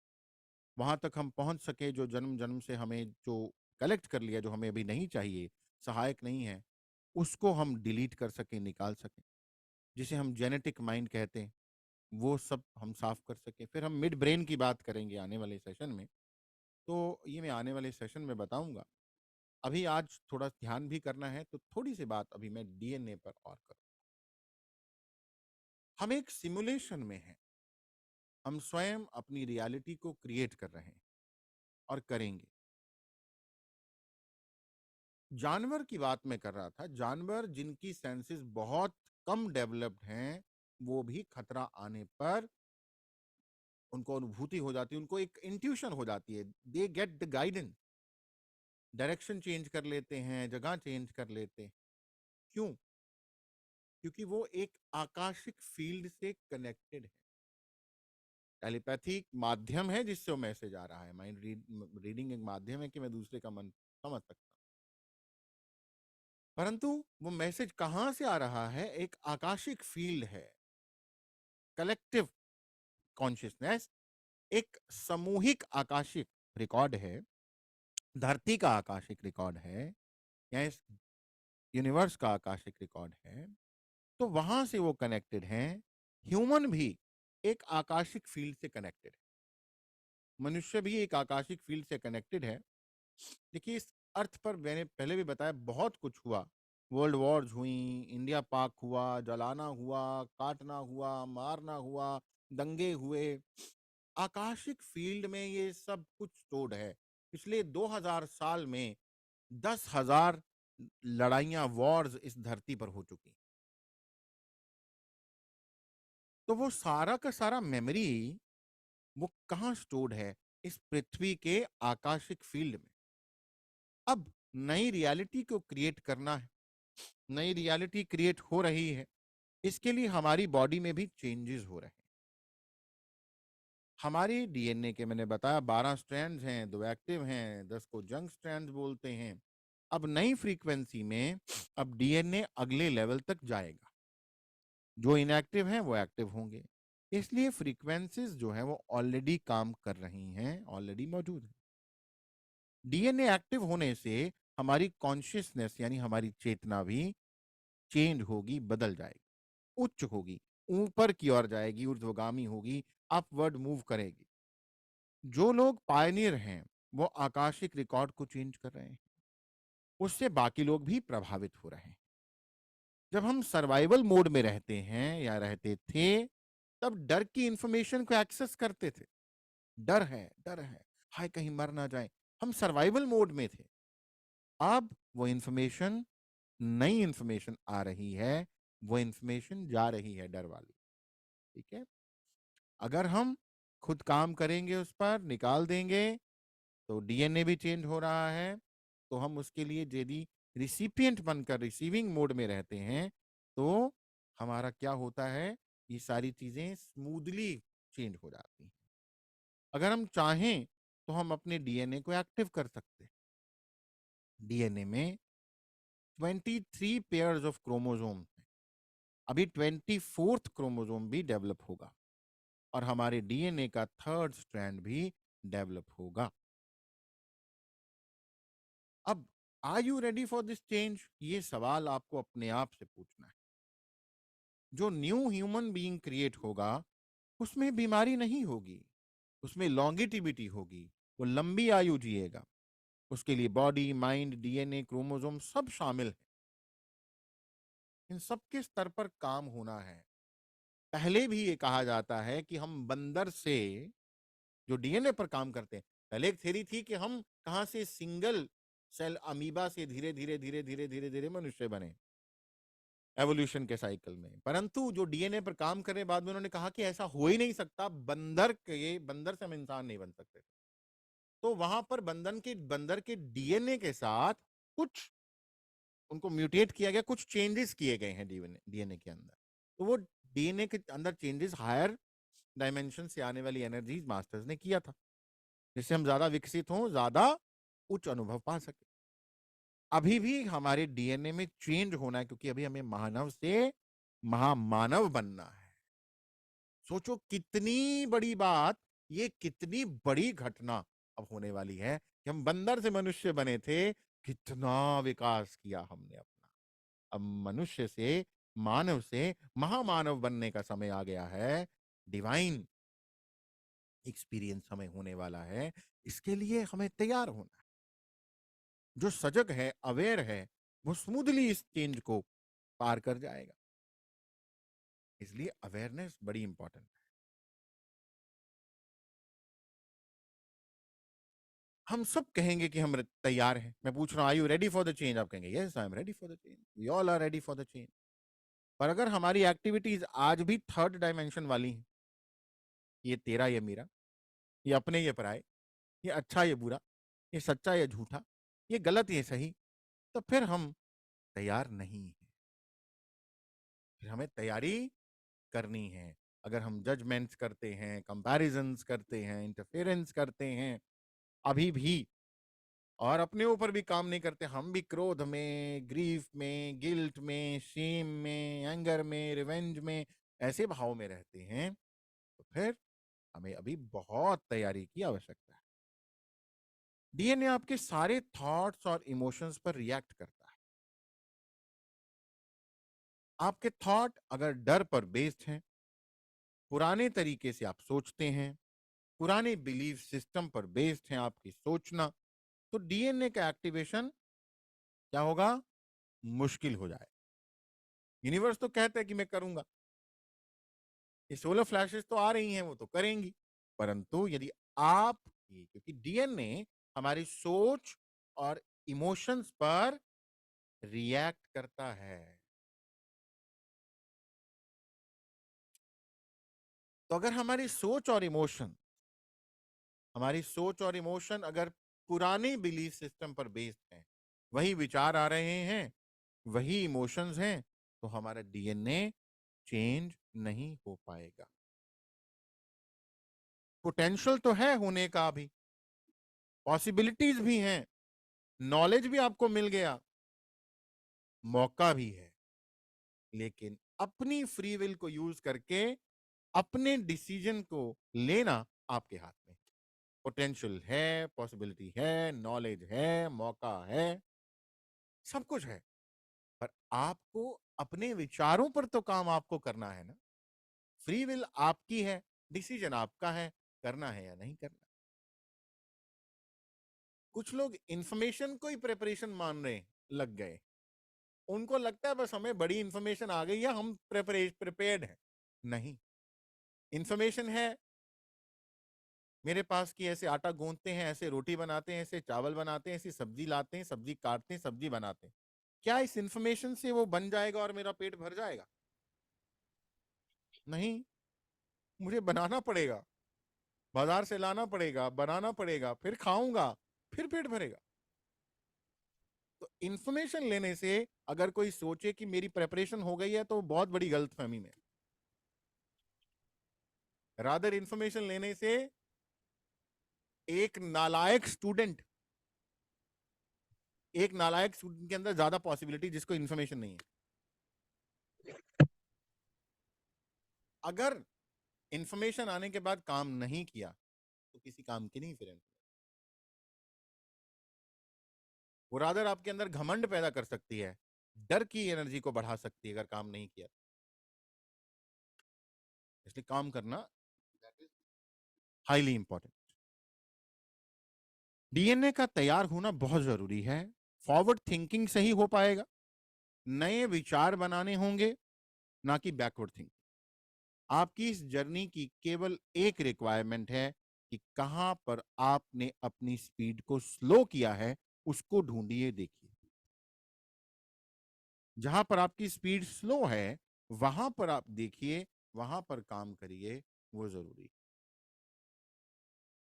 वहां तक हम पहुंच सके। जो जन्म जन्म से हमें जो कलेक्ट कर लिया, जो हमें अभी नहीं चाहिए, सहायक नहीं है, उसको हम डिलीट कर सकें, निकाल सकें, जिसे हम जेनेटिक माइंड कहते हैं, वो सब हम साफ कर सकें। फिर हम मिड ब्रेन की बात करेंगे आने वाले सेशन में। तो ये मैं आने वाले सेशन में बताऊंगा। अभी आज थोड़ा ध्यान भी करना है, तो थोड़ी सी बात अभी मैं डीएनए पर और करूँ। हम एक सिमुलेशन में हैं। हम स्वयं अपनी रियलिटी को क्रिएट कर रहे हैं और करेंगे। जानवर की बात मैं कर रहा था। जानवर जिनकी सेंसेस बहुत कम डेवलप्ड हैं, वो भी खतरा आने पर उनको अनुभूति हो जाती है, उनको एक इंट्यूशन हो जाती है। They get the guidance, direction change कर लेते हैं, जगह चेंज कर लेते हैं। क्यों? क्योंकि वो एक आकाशिक फील्ड से कनेक्टेड है। टेलीपैथी माध्यम है जिससे वो मैसेज आ रहा है। माइंड रीडिंग एक माध्यम है कि मैं दूसरे का मन समझ सकता हूँ। परंतु वो मैसेज कहां से आ रहा है? एक आकाशिक फील्ड है, कलेक्टिव कॉन्शियसनेस, एक सामूहिक आकाशिक रिकॉर्ड है, धरती का आकाशिक रिकॉर्ड है, या इस यूनिवर्स का आकाशिक रिकॉर्ड है। तो वहां से वो कनेक्टेड हैं। ह्यूमन भी एक आकाशिक फील्ड से कनेक्टेड है। मनुष्य भी एक आकाशिक फील्ड से कनेक्टेड है। देखिए, इस अर्थ पर मैंने पहले भी बताया, बहुत कुछ हुआ। वर्ल्ड वॉर्स हुई, इंडिया पाक हुआ, जलाना हुआ, काटना हुआ, मारना हुआ, दंगे हुए। आकाशिक फील्ड में ये सब कुछ स्टोर्ड है। पिछले 2000 साल में 10,000 लड़ाइयां, वॉर्स इस धरती पर हो चुकी। तो वो सारा का सारा मेमोरी वो कहाँ स्टोर्ड है? इस पृथ्वी के आकाशिक फील्ड में। अब नई रियलिटी को क्रिएट करना है, नई रियलिटी क्रिएट हो रही है, इसके लिए हमारी बॉडी में भी चेंजेस हो रहे हैं। हमारी डीएनए के मैंने बताया 12 स्ट्रैंड्स हैं, 2 एक्टिव हैं, 10 को जंक स्ट्रैंड्स बोलते हैं। अब नई फ्रीक्वेंसी में अब डीएनए अगले लेवल तक जाएगा। जो इनएक्टिव हैं वो एक्टिव होंगे। इसलिए फ्रीक्वेंसीज जो है वो ऑलरेडी काम कर रही हैं, ऑलरेडी मौजूद है। डीएनए एक्टिव होने से हमारी कॉन्शियसनेस यानी हमारी चेतना भी चेंज होगी, बदल जाएगी, उच्च होगी, ऊपर की ओर जाएगी, ऊर्ध्वगामी होगी, अपवर्ड मूव करेगी। जो लोग पायनियर हैं वो आकाशिक रिकॉर्ड को चेंज कर रहे हैं, उससे बाकी लोग भी प्रभावित हो रहे हैं। जब हम सर्वाइवल मोड में रहते हैं या रहते थे, तब डर की इंफॉर्मेशन को एक्सेस करते थे। डर है, डर है, हाय कहीं मर ना जाए, हम सर्वाइवल मोड में थे। अब वो इंफॉर्मेशन, नई इंफॉर्मेशन आ रही है, वो इंफॉर्मेशन जा रही है डर वाली। ठीक है, अगर हम खुद काम करेंगे, उस पर निकाल देंगे, तो डीएनए भी चेंज हो रहा है। तो हम उसके लिए यदि रिसिपिएंट बनकर रिसीविंग मोड में रहते हैं, तो हमारा क्या होता है, ये सारी चीजें स्मूथली चेंज हो जाती हैं। अगर हम चाहें तो हम अपने डीएनए को एक्टिव कर सकते हैं। डीएनए में 23 पेयर्स ऑफ क्रोमोसोम हैं। अभी 24th क्रोमोसोम भी डेवलप होगा और हमारे डीएनए का थर्ड स्ट्रैंड भी डेवलप होगा। अब are you ready for this change? ये सवाल आपको अपने आप से पूछना है। जो न्यू ह्यूमन बीइंग क्रिएट होगा, उसमें बीमारी नहीं होगी, उसमें लॉन्गिटिविटी होगी, वो लंबी आयु जिएगा। उसके लिए बॉडी, माइंड, डीएनए, क्रोमोसोम सब शामिल है। इन सब के स्तर पर काम होना है। पहले भी ये कहा जाता है कि हम बंदर से, जो डीएनए पर काम करते हैं, पहले एक थ्योरी थी कि हम कहां से सिंगल सेल अमीबा से धीरे धीरे धीरे धीरे धीरे धीरे मनुष्य बने एवोल्यूशन के साइकिल में। परंतु जो डीएनए पर काम करने बाद में उन्होंने कहा कि ऐसा हो ही नहीं सकता, बंदर से हम इंसान नहीं बन सकते। तो वहां पर बंदर के डीएनए के साथ कुछ उनको म्यूटेट किया गया, कुछ चेंजेस किए गए हैं डीएनए के अंदर। तो वो डीएनए के अंदर चेंजेस हायर डायमेंशन से आने वाली एनर्जीज मास्टर्स ने किया था, जिससे हम ज्यादा विकसित हों, ज्यादा उच्च अनुभव पा सके। अभी भी हमारे डीएनए में चेंज होना है, क्योंकि अभी हमें मानव से महामानव बनना है। सोचो कितनी बड़ी बात, ये कितनी बड़ी घटना अब होने वाली है कि हम बंदर से मनुष्य बने थे, कितना विकास किया हमने अपना। अब मनुष्य से, मानव से महामानव बनने का समय आ गया है। डिवाइन एक्सपीरियंस हमें होने वाला है, इसके लिए हमें तैयार होना है। जो सजग है, अवेयर है, वो स्मूथली इस चेंज को पार कर जाएगा। इसलिए अवेयरनेस बड़ी इंपॉर्टेंट है। हम सब कहेंगे कि हम तैयार हैं। मैं पूछ रहा हूं, are you ready for the change? आप कहेंगे yes I am ready for the change, we all are ready for the change. पर अगर हमारी एक्टिविटीज आज भी थर्ड डायमेंशन वाली हैं, ये तेरा ये मेरा, ये अपने ये पराए, ये अच्छा ये बुरा, ये सच्चा ये झूठा, ये गलत ये सही, तो फिर हम तैयार नहीं हैं। फिर हमें तैयारी करनी है। अगर हम जजमेंट्स करते हैं, कंपैरिजंस करते हैं, इंटरफेरेंस करते हैं अभी भी, और अपने ऊपर भी काम नहीं करते, हम भी क्रोध में, ग्रीफ में, गिल्ट में, शेम में, एंगर में, रिवेंज में, ऐसे भाव में रहते हैं, तो फिर हमें अभी बहुत तैयारी की आवश्यकता है। डीएनए आपके सारे थॉट्स और इमोशंस पर रिएक्ट करता है। आपके थॉट अगर डर पर बेस्ड हैं, पुराने तरीके से आप सोचते हैं, पुराने बिलीफ सिस्टम पर बेस्ड है आपकी सोचना, तो डीएनए का एक्टिवेशन क्या होगा, मुश्किल हो जाए। यूनिवर्स तो कहता है कि मैं करूंगा, ये सोलर फ्लैशेस तो आ रही हैं, वो तो करेंगी। परंतु यदि आप, क्योंकि डीएनए हमारी सोच और इमोशंस पर रिएक्ट करता है। तो अगर हमारी सोच और इमोशन अगर पुराने बिलीफ सिस्टम पर बेस्ड है, वही विचार आ रहे हैं, वही इमोशंस हैं, तो हमारा डीएनए चेंज नहीं हो पाएगा। पोटेंशियल तो है होने का भी, पॉसिबिलिटीज भी हैं, नॉलेज भी आपको मिल गया, मौका भी है, लेकिन अपनी फ्री विल को यूज करके अपने डिसीजन को लेना आपके हाथ में। पोटेंशियल है, पॉसिबिलिटी है, नॉलेज है, मौका है, सब कुछ है, पर आपको अपने विचारों पर तो काम आपको करना है ना। फ्री विल आपकी है, डिसीजन आपका है, करना है या नहीं करना। कुछ लोग इंफॉर्मेशन को ही प्रिपरेशन मान रहे लग गए, उनको लगता है बस हमें बड़ी इंफॉर्मेशन आ गई है, हम प्रिपेयर्ड हैं। नहीं, इंफॉर्मेशन है मेरे पास कि ऐसे आटा गूंथते हैं, ऐसे रोटी बनाते हैं, ऐसे चावल बनाते हैं, ऐसी सब्जी लाते हैं, सब्जी काटते हैं, सब्जी बनाते हैं। क्या इस इंफॉर्मेशन से वो बन जाएगा और मेरा पेट भर जाएगा? नहीं, मुझे बनाना पड़ेगा, बाजार से लाना पड़ेगा, बनाना पड़ेगा, फिर खाऊंगा, फिर पेट भरेगा। तो इंफॉर्मेशन लेने से अगर कोई सोचे कि मेरी प्रेपरेशन हो गई है, तो बहुत बड़ी गलतफहमी में। रादर इंफॉर्मेशन लेने से एक नालायक स्टूडेंट के अंदर ज्यादा पॉसिबिलिटी, जिसको इंफॉर्मेशन नहीं है। अगर इंफॉर्मेशन आने के बाद काम नहीं किया तो किसी काम की नहीं फिर। वो रादर आपके अंदर घमंड पैदा कर सकती है, डर की एनर्जी को बढ़ा सकती है अगर काम नहीं किया। इसलिए काम करना हाईली इंपॉर्टेंट। डीएनए का तैयार होना बहुत जरूरी है। फॉरवर्ड थिंकिंग से ही हो पाएगा, नए विचार बनाने होंगे, ना कि बैकवर्ड थिंकिंग। आपकी इस जर्नी की केवल एक रिक्वायरमेंट है कि कहां पर आपने अपनी स्पीड को स्लो किया है, उसको ढूंढिए, देखिए। जहां पर आपकी स्पीड स्लो है, वहां पर आप देखिए, वहां पर काम करिए, वो जरूरी।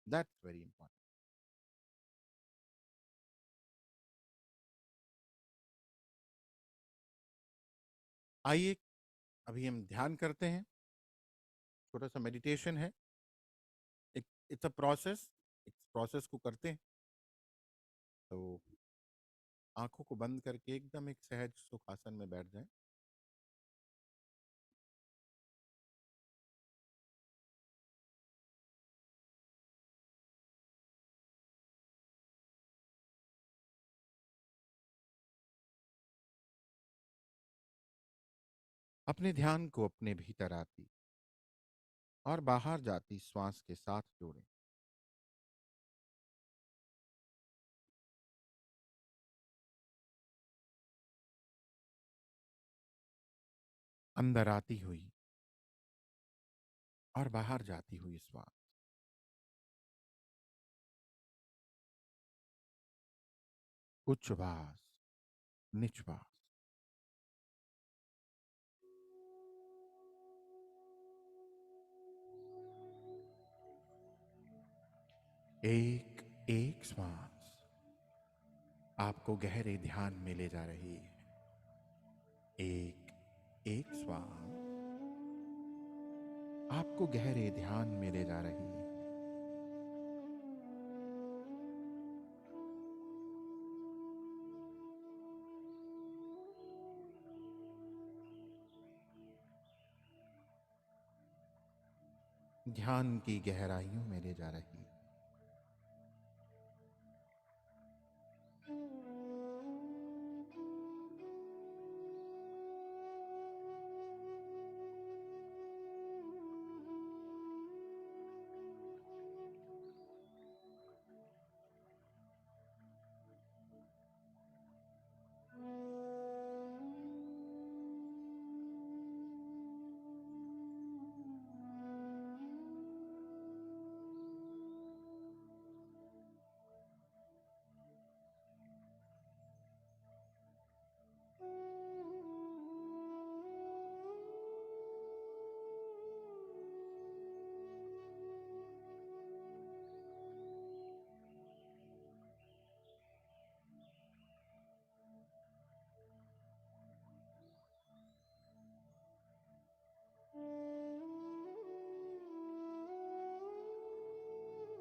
That's very important. आइए अभी हम ध्यान करते हैं, छोटा सा मेडिटेशन है। एक इट्स अ प्रोसेस, इस प्रोसेस को करते हैं। तो आंखों को बंद करके एकदम एक सहज सुखासन में बैठ जाएं। अपने ध्यान को अपने भीतर आती और बाहर जाती श्वास के साथ जोड़ें। अंदर आती हुई और बाहर जाती हुई श्वास, उच्छ्वास, निश्वास। एक एक श्वास आपको गहरे ध्यान में ले जा रही है। एक एक श्वास आपको गहरे ध्यान में ले जा रही है। ध्यान की गहराइयों में ले जा रही है।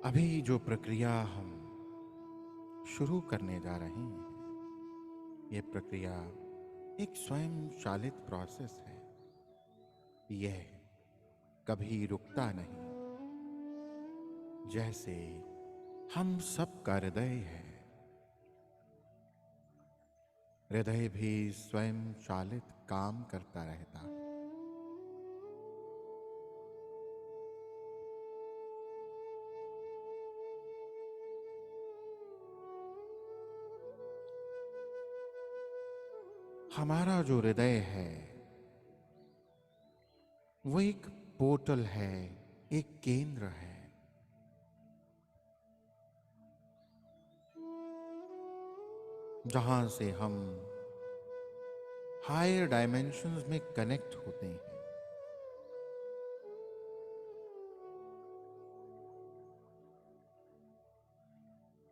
अभी जो प्रक्रिया हम शुरू करने जा रहे हैं, ये प्रक्रिया एक स्वयं चालित प्रोसेस है। यह कभी रुकता नहीं। जैसे हम सबका हृदय है, हृदय भी स्वयं चालित काम करता रहता है। हमारा जो हृदय है वो एक पोर्टल है, एक केंद्र है, जहां से हम हायर डायमेंशंस में कनेक्ट होते हैं।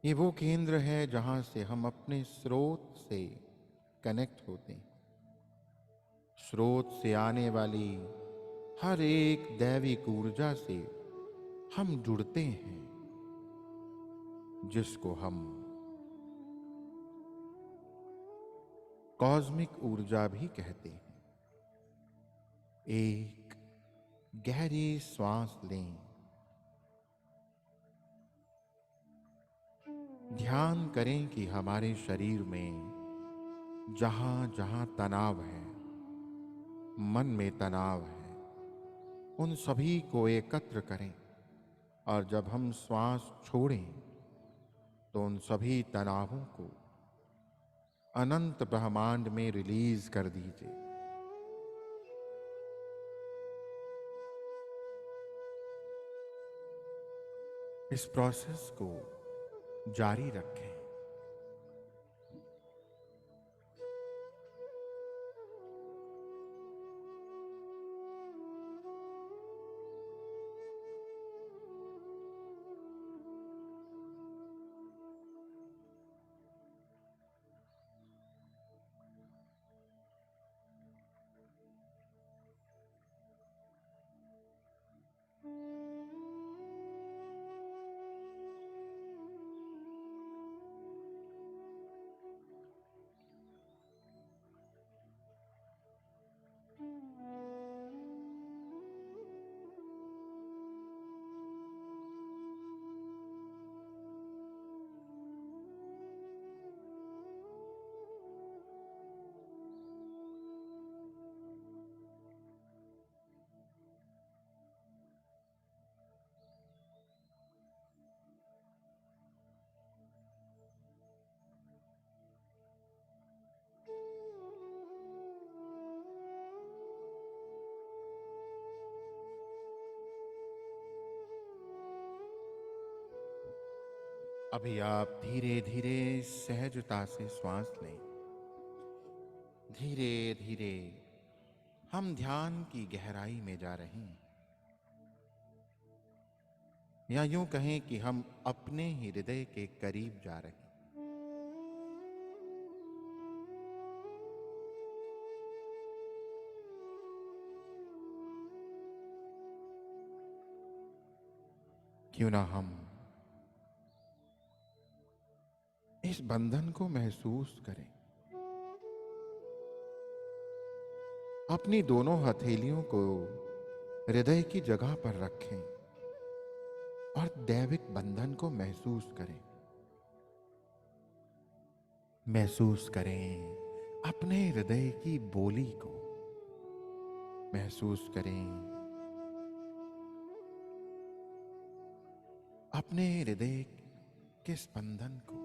ये वो केंद्र है जहां से हम अपने स्रोत से कनेक्ट होते हैं। स्रोत से आने वाली हर एक दैविक ऊर्जा से हम जुड़ते हैं, जिसको हम कॉस्मिक ऊर्जा भी कहते हैं। एक गहरी श्वास लें। ध्यान करें कि हमारे शरीर में जहां जहां तनाव है, मन में तनाव है, उन सभी को एकत्र करें। और जब हम श्वास छोड़ें तो उन सभी तनावों को अनंत ब्रह्मांड में रिलीज कर दीजिए। इस प्रोसेस को जारी रखें। अभी आप धीरे धीरे सहजता से श्वास लें। धीरे धीरे हम ध्यान की गहराई में जा रहे हैं, या यूं कहें कि हम अपने ही हृदय के करीब जा रहे हैं। क्यों ना हम इस बंधन को महसूस करें। अपनी दोनों हथेलियों को हृदय की जगह पर रखें और दैविक बंधन को महसूस करें। महसूस करें अपने हृदय की बोली को। महसूस करें अपने हृदय के स्पंदन को।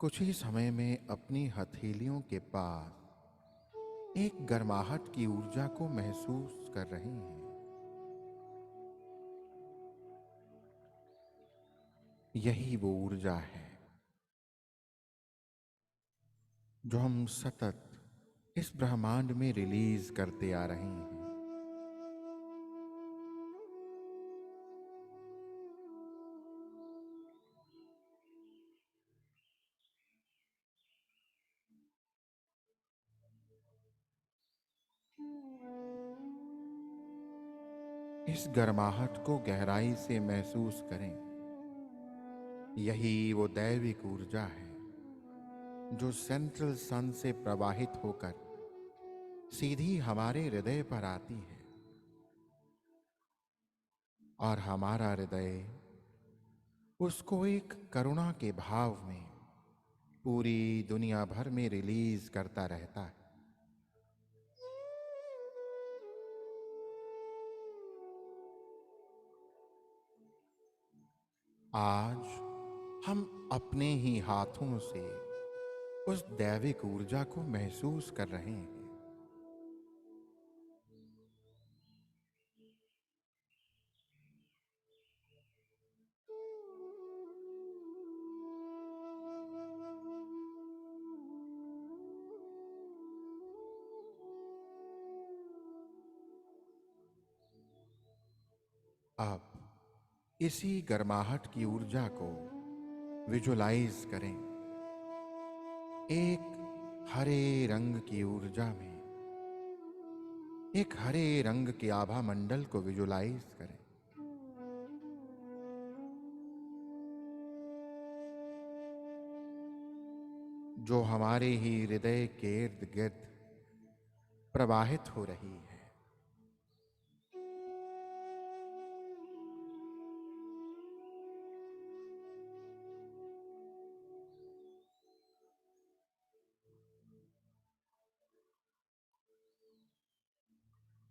कुछ ही समय में अपनी हथेलियों के पास एक गर्माहट की ऊर्जा को महसूस कर रहे हैं। यही वो ऊर्जा है जो हम सतत इस ब्रह्मांड में रिलीज करते आ रहे हैं। इस गर्माहट को गहराई से महसूस करें। यही वो दैविक ऊर्जा है जो सेंट्रल सन से प्रवाहित होकर सीधी हमारे हृदय पर आती है, और हमारा हृदय उसको एक करुणा के भाव में पूरी दुनिया भर में रिलीज करता रहता है। आज हम अपने ही हाथों से उस दैविक ऊर्जा को महसूस कर रहे हैं। अब इसी गर्माहट की ऊर्जा को विजुलाइज करें। एक हरे रंग की ऊर्जा में, एक हरे रंग के आभा मंडल को विजुलाइज करें, जो हमारे ही हृदय के इर्द गिर्द प्रवाहित हो रही है।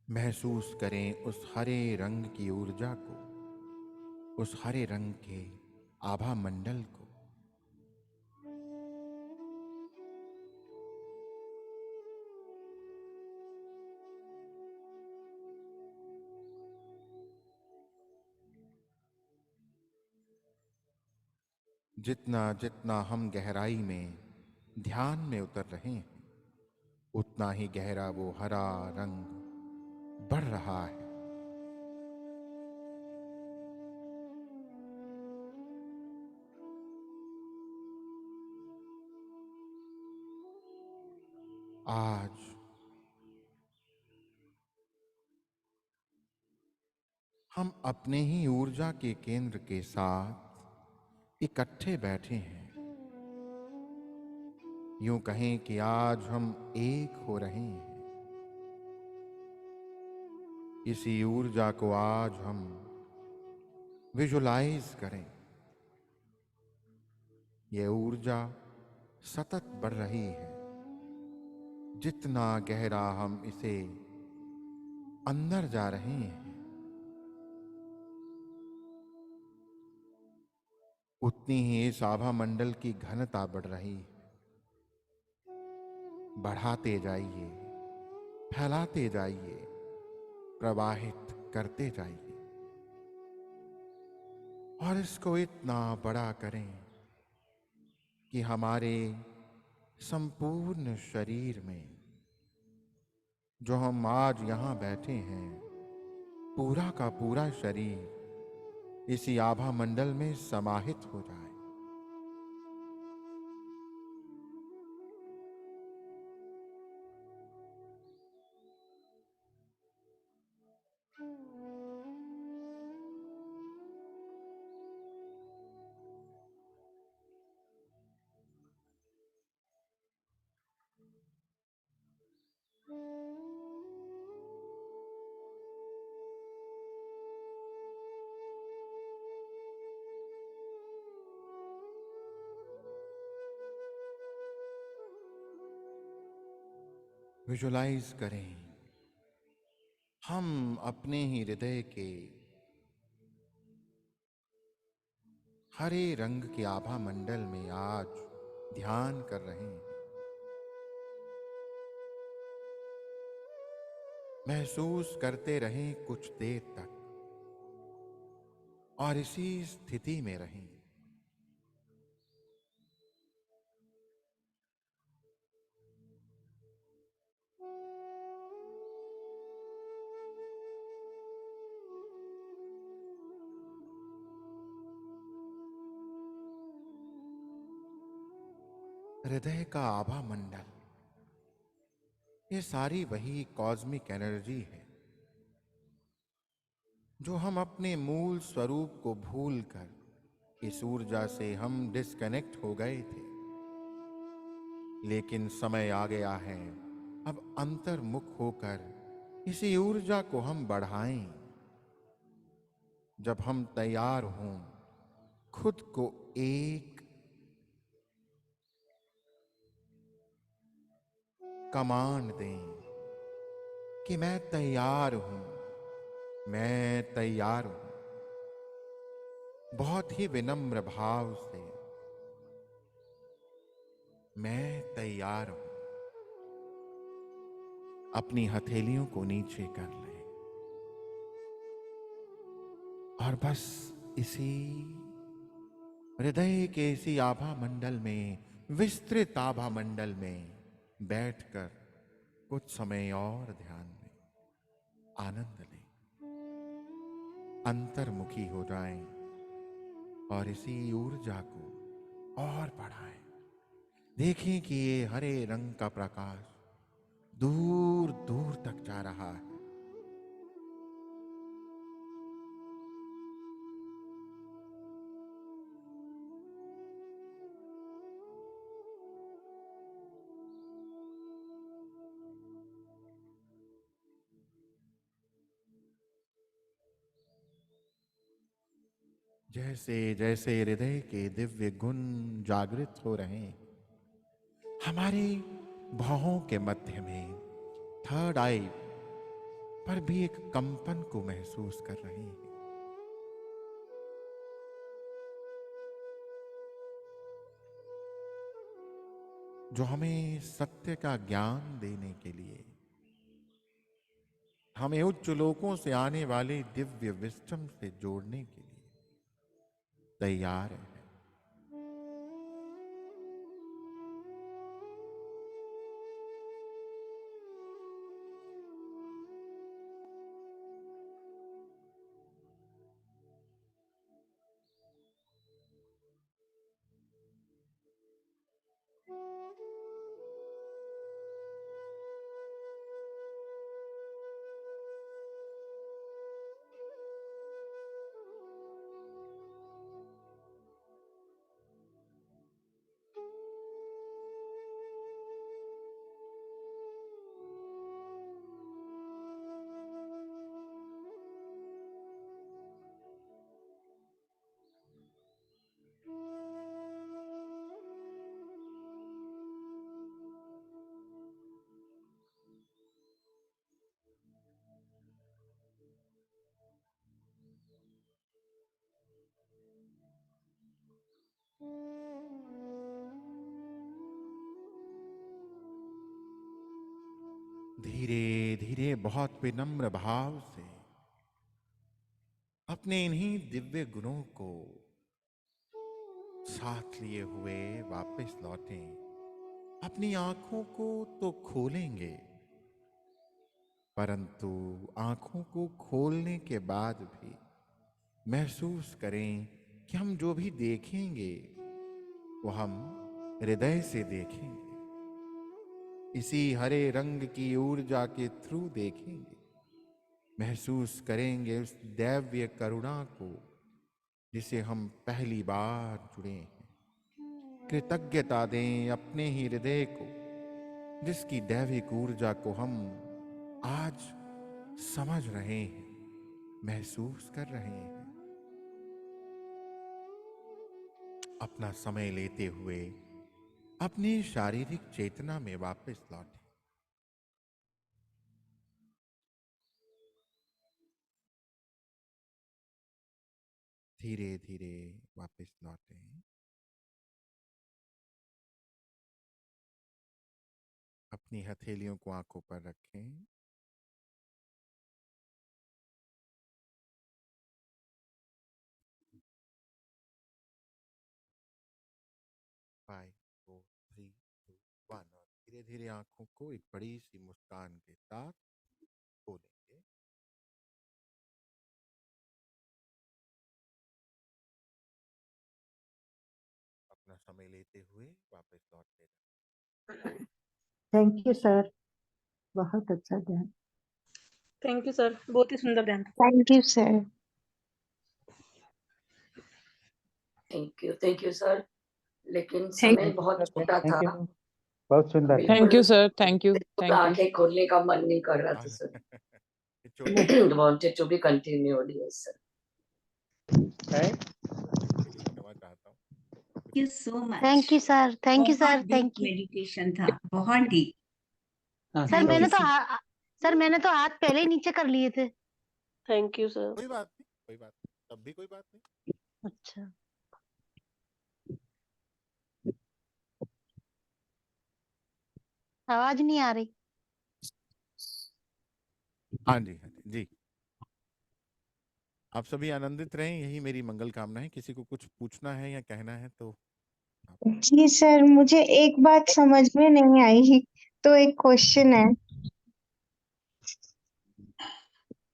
महसूस करें उस हरे रंग की ऊर्जा को, उस हरे रंग के आभा मंडल को। जितना जितना हम गहराई में ध्यान में उतर रहे हैं, उतना ही गहरा वो हरा रंग बढ़ रहा है। आज हम अपने ही ऊर्जा के केंद्र के साथ इकट्ठे बैठे हैं। यूं कहें कि आज हम एक हो रहे हैं। इसी ऊर्जा को आज हम विजुलाइज करें। यह ऊर्जा सतत बढ़ रही है। जितना गहरा हम इसे अंदर जा रहे हैं, उतनी ही इस आभा मंडल की घनता बढ़ रही है। बढ़ाते जाइए, फैलाते जाइए, प्रवाहित करते जाइए, और इसको इतना बड़ा करें कि हमारे संपूर्ण शरीर में, जो हम आज यहां बैठे हैं, पूरा का पूरा शरीर इसी आभा मंडल में समाहित हो जाए। विजुलाइज करें, हम अपने ही हृदय के हरे रंग के आभा मंडल में आज ध्यान कर रहे हैं। महसूस करते रहें कुछ देर तक, और इसी स्थिति में रहें। हृदय का आभा मंडल, ये सारी वही कॉस्मिक एनर्जी है जो हम अपने मूल स्वरूप को भूलकर इस ऊर्जा से हम डिस्कनेक्ट हो गए थे। लेकिन समय आ गया है अब अंतर्मुख होकर इसी ऊर्जा को हम बढ़ाएं। जब हम तैयार हों, खुद को एक कमांड दें कि मैं तैयार हूं, मैं तैयार हूं। बहुत ही विनम्र भाव से मैं तैयार हूं। अपनी हथेलियों को नीचे कर लें और बस इसी हृदय के इसी आभा मंडल में, विस्तृत आभा मंडल में बैठकर कुछ समय और ध्यान में आनंद लें, अंतर्मुखी हो जाएं और इसी ऊर्जा को और बढ़ाएं। देखें कि ये हरे रंग का प्रकाश दूर दूर तक जा रहा है। जैसे जैसे हृदय के दिव्य गुण जागृत हो रहे हैं, हमारी भौहों के मध्य में थर्ड आई पर भी एक कंपन को महसूस कर रहे हैं, जो हमें सत्य का ज्ञान देने के लिए, हमें उच्च लोकों से आने वाले दिव्य विस्टम से जोड़ने के लिए तैयार है। धीरे धीरे बहुत विनम्र भाव से अपने इन्हीं दिव्य गुणों को साथ लिए हुए वापस लौटें। अपनी आंखों को तो खोलेंगे, परंतु आंखों को खोलने के बाद भी महसूस करें कि हम जो भी देखेंगे वो हम हृदय से देखेंगे, इसी हरे रंग की ऊर्जा के थ्रू देखेंगे। महसूस करेंगे उस दैव्य करुणा को जिसे हम पहली बार जुड़े हैं। कृतज्ञता दें अपने ही हृदय को, जिसकी दैविक ऊर्जा को हम आज समझ रहे हैं, महसूस कर रहे हैं। अपना समय लेते हुए अपनी शारीरिक चेतना में वापस लौटें। धीरे धीरे वापस लौटें। अपनी हथेलियों को आंखों पर रखें। 5 4 3 2 1 और धीरे धीरे आंखों को एक बड़ी सी मुस्कान के साथ खोलेंगे। अपना समय लेते हुए वापस लौटते जाएं। थैंक यू सर, बहुत अच्छा ध्यान। थैंक यू सर, बहुत ही सुंदर ध्यान। Thank you sir. Thank you sir. लेकिन समय बहुत छोटा था, बहुत सुंदर। Thank you sir, thank you, बिल्कुल थैंक यू। आंखें खोलने का मन नहीं कर रहा था sir. Wanted to be continued, yes sir. क्षमा चाहता हूँ। Thank you so much. Thank you sir, thank you sir, बहुत थैंक deep यू meditation था, बहुत deep. सर। Thank मैंने you, तो sir. सर मैंने तो हाथ पहले ही नीचे कर लिए थे। Thank you sir. कोई बात नहीं, कोई बात नहीं, तब भी कोई बात नहीं। अच्छा, आवाज नहीं आ रही। हाँ जी, हाँ जी, जी। आप सभी आनंदित रहें, यही मेरी मंगल कामना है। किसी को कुछ पूछना है या कहना है तो आप जी सर, मुझे एक बात समझ में नहीं आई, तो एक क्वेश्चन है।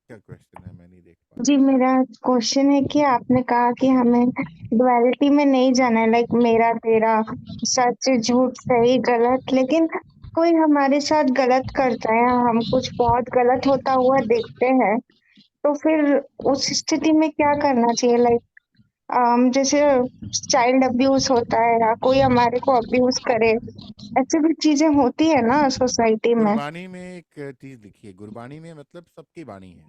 क्या क्वेश्चन है? मैं नहीं देख पा जी, मेरा क्वेश्चन है कि आपने कहा कि हमें डुअलिटी में नहीं जाना है, लाइक मेरा तेरा, सच झूठ, सही गलत, लेकिन कोई हमारे साथ गलत करता है, हम कुछ बहुत गलत होता हुआ देखते हैं, तो फिर उस स्थिति में क्या करना चाहिए? लाइक जैसे चाइल्ड अब्यूज होता है या कोई हमारे को अब्यूज करे, ऐसी भी चीजें होती है ना सोसाइटी में। गुरबानी में एक चीज लिखी है, गुरबानी में मतलब सबकी बाणी है।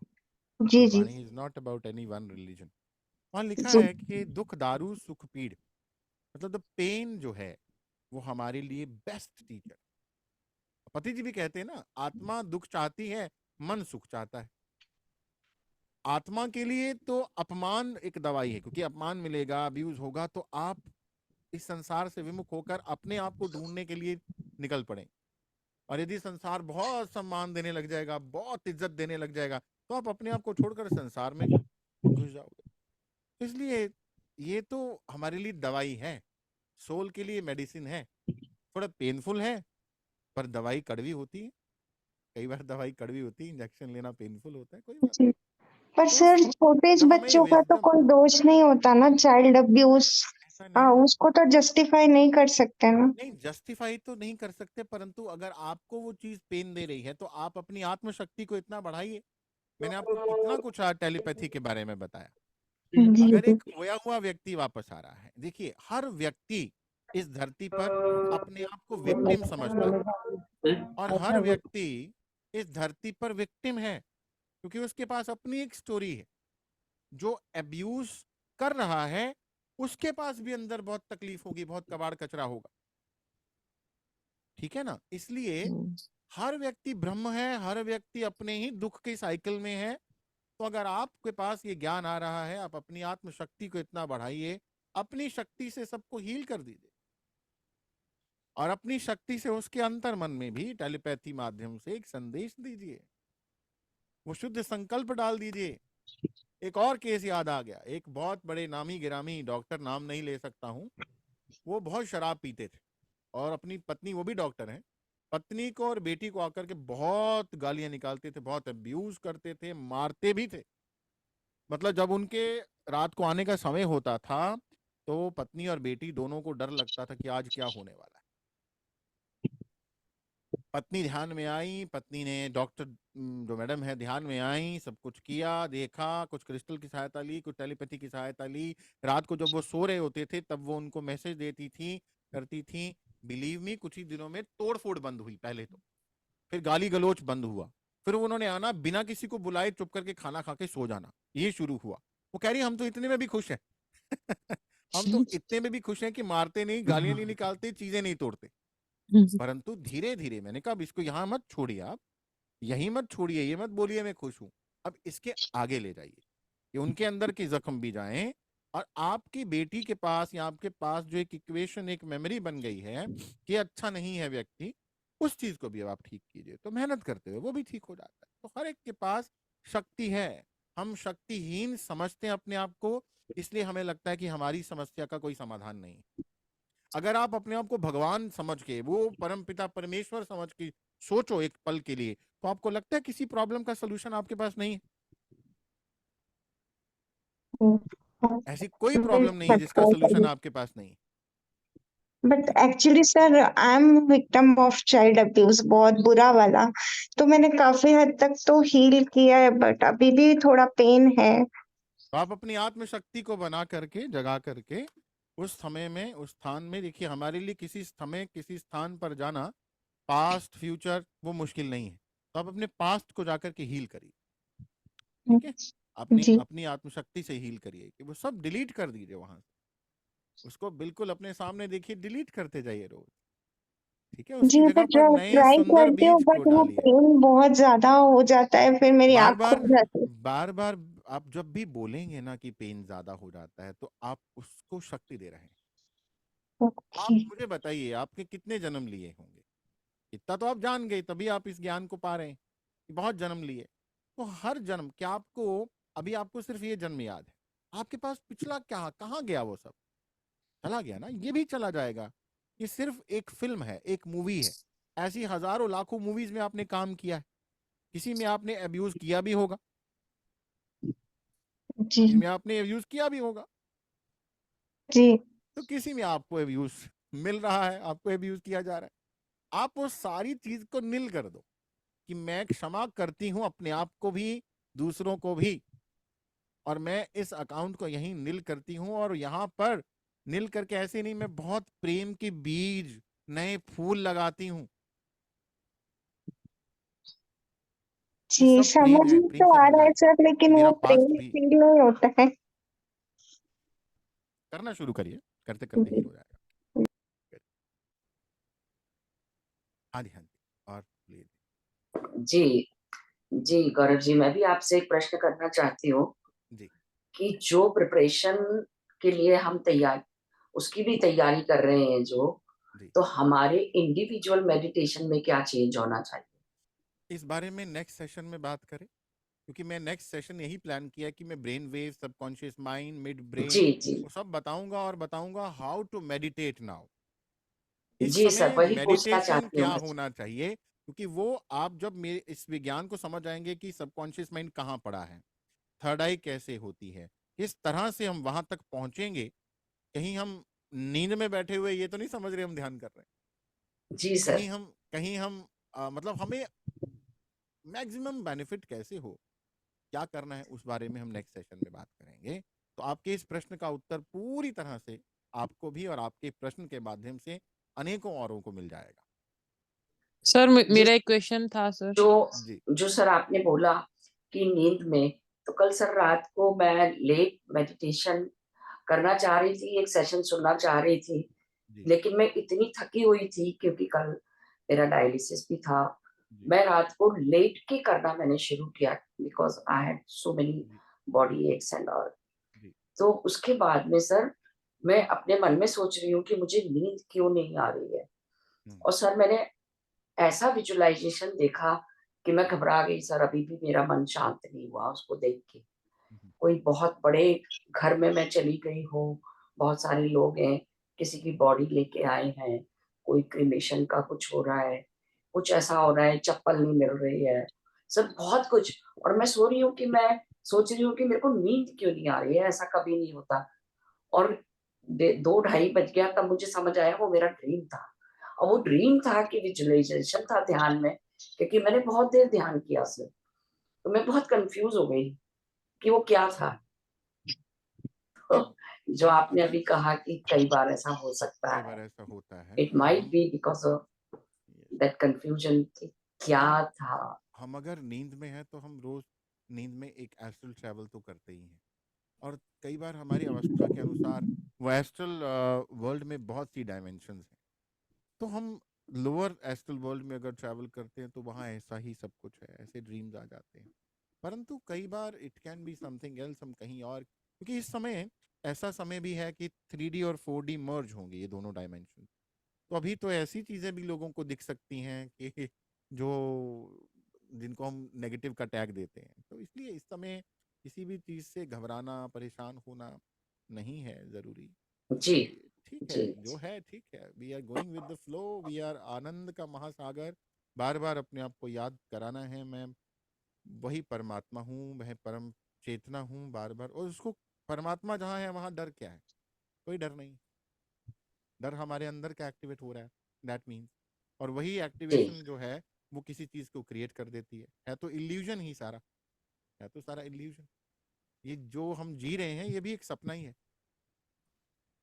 जी जी Gurbani is not about any one religion. वहां लिखा जी है कि दुख दारू सुख पीड़, मतलब द पेन जो है वो हमारे लिए बेस्ट टीचर। पति जी भी कहते हैं ना, आत्मा दुख चाहती है, मन सुख चाहता है। आत्मा के लिए तो अपमान एक दवाई है, क्योंकि अपमान मिलेगा, अब्यूज होगा, तो आप इस संसार से विमुख होकर अपने आप को ढूंढने के लिए निकल पड़े। और यदि संसार बहुत सम्मान देने लग जाएगा, बहुत इज्जत देने लग जाएगा, तो आप अपने आप को छोड़कर संसार में घुस जाओगे। इसलिए ये तो हमारे लिए दवाई है, सोल के लिए मेडिसिन है। थोड़ा पेनफुल है, पर दवाई कड़वी होती है। कई बार दवाई कड़वी होती है, इंजेक्शन लेना पेनफुल होता है, कोई बात जी। पर तो सर, छोटे जब हमें बच्चों का तो विजडम, कोई दोष नहीं होता ना, चाइल्ड अब्यूज, ऐसा नहीं, उसको तो जस्टिफाई नहीं कर सकते ना। नहीं जस्टिफाई तो नहीं कर सकते, परंतु अगर आपको वो चीज पेन दे रही है तो आप अपनी आत्मशक्ति को इतना बढ़ाइए। मैंने आपको कितना कुछ आज टेलीपैथी के बारे में बताया। जी अगर जी एक खोया हुआ व्यक्ति वापस आ रहा है, देखिए हर व्यक्ति इस धरती पर अपने आप को विक्टिम समझता है, और हर व्यक्ति इस धरती पर विक्टिम है, क्योंकि उसके पास अपनी एक स्टोरी है। जो अब्यूज कर रहा है उसके पास भी अंदर बहुत तकलीफ होगी, बहुत कबाड़ कचरा होगा, ठीक है ना। इसलिए हर व्यक्ति ब्रह्म है, हर व्यक्ति अपने ही दुख के साइकिल में है। तो अगर आपके पास ये ज्ञान आ रहा है, आप अपनी आत्मशक्ति को इतना बढ़ाइए, अपनी शक्ति से सबको हील कर दीजिए, और अपनी शक्ति से उसके अंतर मन में भी टेलीपैथी माध्यम से एक संदेश दीजिए, वो शुद्ध संकल्प डाल दीजिए। एक और केस याद आ गया, एक बहुत बड़े नामी गिरामी डॉक्टर, नाम नहीं ले सकता हूं, वो बहुत शराब पीते थे और अपनी पत्नी, वो भी डॉक्टर हैं, पत्नी को और बेटी को आकर के बहुत गालियां निकालते थे, बहुत अब्यूज करते थे, मारते भी थे। मतलब जब उनके रात को आने का समय होता था तो पत्नी और बेटी दोनों को डर लगता था कि आज क्या होने वाला है। पत्नी ध्यान में आई, पत्नी ने डॉक्टर जो मैडम है ध्यान में आई, सब कुछ किया, देखा, कुछ क्रिस्टल की सहायता ली, कुछ टेलीपैथी की सहायता ली। रात को जब वो सो रहे होते थे तब वो उनको मैसेज देती थी, करती थी। बिलीव मी, कुछ ही दिनों में तोड़ फोड़ बंद हुई पहले तो, फिर गाली गलोच बंद हुआ, फिर उन्होंने आना, बिना किसी को बुलाए चुप करके खाना खा के सो जाना, ये शुरू हुआ। वो कह रही हम तो इतने में भी खुश हैं हम तो इतने में भी खुश हैं कि मारते नहीं, गालियां नहीं निकालते, चीजें नहीं तोड़ते। परंतु धीरे धीरे मैंने कहा अब इसको यहाँ मत छोड़िए, आप यही मत छोड़िए, ये मत बोलिए मैं खुश हूं, अब इसके आगे ले जाइए कि उनके अंदर के जख्म भी जाएं, और आपकी बेटी के पास या आपके पास जो एक इक्वेशन, एक मेमोरी बन गई है कि अच्छा नहीं है व्यक्ति, उस चीज को भी अब आप ठीक कीजिए, तो मेहनत करते हुए वो भी ठीक हो जाता है। तो हर एक के पास शक्ति है, हम शक्तिहीन समझते हैं अपने आप को, इसलिए हमें लगता है कि हमारी समस्या का कोई समाधान नहीं। अगर आप अपने आप को भगवान समझ के, वो परम पिता परमेश्वर समझ के सोचो एक पल के लिए, तो आपको लगता है किसी प्रॉब्लम का सोल्यूशन आपके पास नहीं है। ऐसी कोई प्रॉब्लम नहीं है जिसका सोल्यूशन आपके पास नहीं है। But actually sir I am victim of child abuse, बहुत बुरा वाला। तो मैंने काफी हद तक तो हील किया है, बट अभी भी थोड़ा पेन है। तो आप अपनी आत्मशक्ति को बना करके, जगा करके, उस समय में, उस स्थान में, देखिए हमारे लिए किसी समय किसी स्थान पर जाना, पास्ट फ्यूचर, वो मुश्किल नहीं है। तो आप अपने पास्ट को जाकर के हील करिए, ठीक है? अपनी जी अपनी आत्मशक्ति से हील करिए, कि वो सब डिलीट कर दीजिए वहां से, उसको बिल्कुल अपने सामने देखिए, डिलीट करते जाइए रोज, ठीक है? जी, उसकी तो जगह पर नए ट्राई सुंदर करती हूँ, बीज को बट वो डालिए। पेन बहुत ज्यादा हो जाता है, फिर मेरी बार आँख बार खुल जाती है। बार बार आप जब भी बोलेंगे ना कि पेन ज्यादा हो जाता है, तो आप उसको शक्ति दे रहे हैं। आप ओके। मुझे बताइए, आपके कितने जन्म लिए होंगे? इतना तो आप जान गए, तभी आप इस ज्ञान को पा रहे हैं कि बहुत जन्म लिए। तो हर जन्म, क्या आपको अभी आपको सिर्फ ये जन्म याद है? आपके पास पिछला क्या, कहाँ गया? वो सब चला गया ना, ये भी चला जाएगा। ये सिर्फ एक फिल्म है, एक मूवी है। ऐसी हजारों लाखों मूवीज में आपने काम किया है, किसी में आपने अब्यूज किया भी होगा, जी किसी में आपने अब्यूज किया भी होगा, जी तो किसी में आपको अब्यूज मिल रहा है, आपको अब्यूज किया जा रहा है। आप वो सारी चीज को नील कर दो कि मैं क्षमा करती हूं अपने आप को भी, दूसरों को भी, और मैं इस अकाउंट को यहीं नील करती हूं। और यहाँ पर नील करके ऐसे नहीं, मैं बहुत प्रेम के बीज, नए फूल लगाती हूँ। ये जी, सब प्रेम समझ है, में प्रेम तो से आ भर रहा है जाएगा। सर, कि लेकिन मेरा वो पास्ट प्रेम भी, फील नहीं होता है। करना शुरू करिए, करते करते हील हो जाएगा। हाँ जी, हाँ जी, और प्लीज। जी, जी, गौरव जी, मैं भी आपसे एक प्रश्न करना चाहती हूँ जी कि जो प्रिपरेशन के लिए हम उसकी भी तैयारी कर रहे हैं जो, जी, तो हमारे इंडिविजुअल मेडिटेशन में क्या चेंज होना चाहिए? इस बारे में नेक्स्ट सेशन में बात करें, क्योंकि मैं नेक्स्ट सेशन यही प्लान किया है कि मैं brain wave, subconscious mind, mid brain, जी, जी। वो सब बताऊंगा, और बताऊंगा हाउ टू मेडिटेट नाउ। इस जी सर, समय वही पूछना मेडिटेशन चाहती हूँ क्या मैं। होना चाहिए, क्योंकि वो आप जब मेरे इस विज्ञान को समझ आएंगे कि सबकॉन्शियस माइंड कहाँ पड़ा है, थर्ड आई कैसे होती है, किस तरह से हम वहां तक पहुंचेंगे। कहीं हम नींद में बैठे हुए ये तो नहीं समझ रहे हम ध्यान कर रहे हैं, जी सर। कहीं हम मतलब हमें मैक्सिमम बेनिफिट कैसे हो, क्या करना है, उस बारे में हम नेक्स्ट सेशन में बात करेंगे। तो आपके इस प्रश्न का उत्तर पूरी तरह से आपको भी, और आपके प्रश्न के माध्यम से अनेकों औरों को मिल जाएगा। सर जी, मेरा एक क्वेश्चन था सर। जो जी जो सर आपने बोला कि नींद में, तो कल सर रात को मैं लेट मेडिटेशन करना चाह रही थी, एक सेशन सुनना चाह रही थी, जी लेकिन मैं इतनी थकी हुई थी क्योंकि कल मेरा डायलिसिस भी था। जी मैं रात को लेट के करना मैंने शुरू किया because I had so many जी बॉडी एक्स एंड ऑल। जी तो उसके बाद में सर, मैं अपने मन में सोच रही हूँ कि मुझे नींद क्यों नहीं आ रही है? हम्म, और सर मैंने ऐसा विजुअलाइज़ेशन देखा कि मैं घबरा गई सर, अभी भी मेरा मन शांत नहीं हुआ उसको देख के। हम्म, कोई बहुत बड़े घर में मैं चली गई हूँ, बहुत सारे लोग हैं, किसी की बॉडी लेके आए हैं, कोई क्रीमेशन का कुछ हो रहा है, कुछ ऐसा हो रहा है, चप्पल नहीं मिल रही है, सब बहुत कुछ। और मैं सो रही हूँ कि मैं सोच रही हूँ कि मेरे को नींद क्यों नहीं आ रही है, ऐसा कभी नहीं होता। और 2 ढाई बज गया तब मुझे समझ आया वो मेरा ड्रीम था। और वो ड्रीम था कि विजुअलाइज़ेशन था ध्यान में, क्योंकि मैंने बहुत देर ध्यान किया सर। तो मैं बहुत कन्फ्यूज़ हो गई कि वो क्या था? तो अब जो आपने अगर अभी कहा कि कई बार ऐसा हो सकता कई है, बार ऐसा होता है, इट तो might be because of that confusion कि क्या हम था? हम अगर नींद में हैं, तो हम रोज नींद में एक एस्ट्रल ट्रैवल तो करते ही हैं। और कई बार हमारी अवस्था के अनुसार वो एस्ट्रल वर्ल्ड में बहुत सी डायमेंशंस हैं, तो हम लोअर एस्ट्रल वर्ल्ड में अगर ट्रैवल करते हैं, तो वहाँ ऐसा ही सब कुछ है, ऐसे ड्रीम्स आ जाते हैं। परंतु कई बार it can be something else, हम कहीं और, क्योंकि इस समय ऐसा समय भी है कि 3D और 4D मर्ज होंगे, ये दोनों डायमेंशन। तो अभी तो ऐसी चीजें भी लोगों को दिख सकती हैं कि जो, जिनको हम नेगेटिव का टैग देते हैं। तो इसलिए इस समय किसी भी चीज से घबराना, परेशान होना नहीं है जरूरी। जी, ये ठीक है, जी, जो है ठीक है, we are going with the flow, we are आनंद का महासागर। बार बार अपने आप को याद कराना है, मैं वही परमात्मा हूँ, वह परम चेतना हूँ, बार बार। और उसको, परमात्मा जहाँ है वहाँ डर क्या है? कोई डर नहीं। डर हमारे अंदर का एक्टिवेट हो रहा है, दैट मीन्स। और वही जी एक्टिवेशन जो है वो किसी चीज को क्रिएट कर देती है तो इल्यूजन ही सारा, है तो सारा इल्यूजन। ये जो हम जी रहे हैं ये भी एक सपना ही है।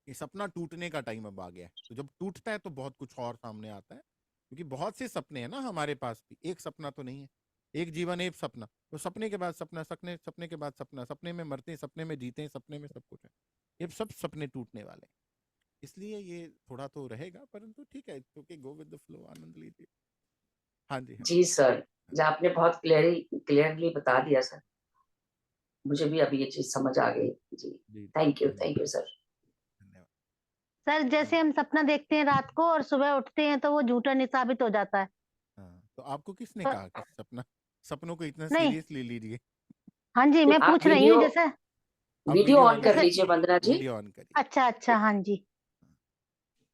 ये सपना टूटने का टाइम अब आ गया है, तो जब टूटता है तो बहुत कुछ और सामने आता है, क्योंकि बहुत से सपने हैं ना हमारे पास भी, एक सपना तो नहीं है। एक जीवन एक सपना, तो सपने के बाद सपना, सपने सपने के बाद सपना, सपने में मरते हैं, सपने में जीते हैं, सपने में सब कुछ है। ये सब सपने टूटने वाले हैं, इसलिए ये थोड़ा तो रहेगा, परंतु ठीक है, okay, go with the flow, आनंद लीजिए। हाँ जी, हाँ जी सर, हाँ, जो आपने बहुत क्लियरली बता दिया सर, मुझे भी अब ये चीज समझ आ गई। जी, जी थैंक धन्यवाद, यू सर। धन्यवाद। सर जैसे हम सपना देखते हैं रात को और सुबह उठते हैं तो वो झूठा नहीं साबित हो जाता है। हाँ, तो आपको किसने तो कहा कि सपनों को इतना नहीं, सीरियसली लीजिए? हाँ जी, मैं आप पूछ रही हूँ जैसे। आप वीडियो वीडियो ऑन ऑन कर जैसे करिए, लीजिए वंदना जी। वीडियो ऑन करिए। अच्छा अच्छा, हाँ जी।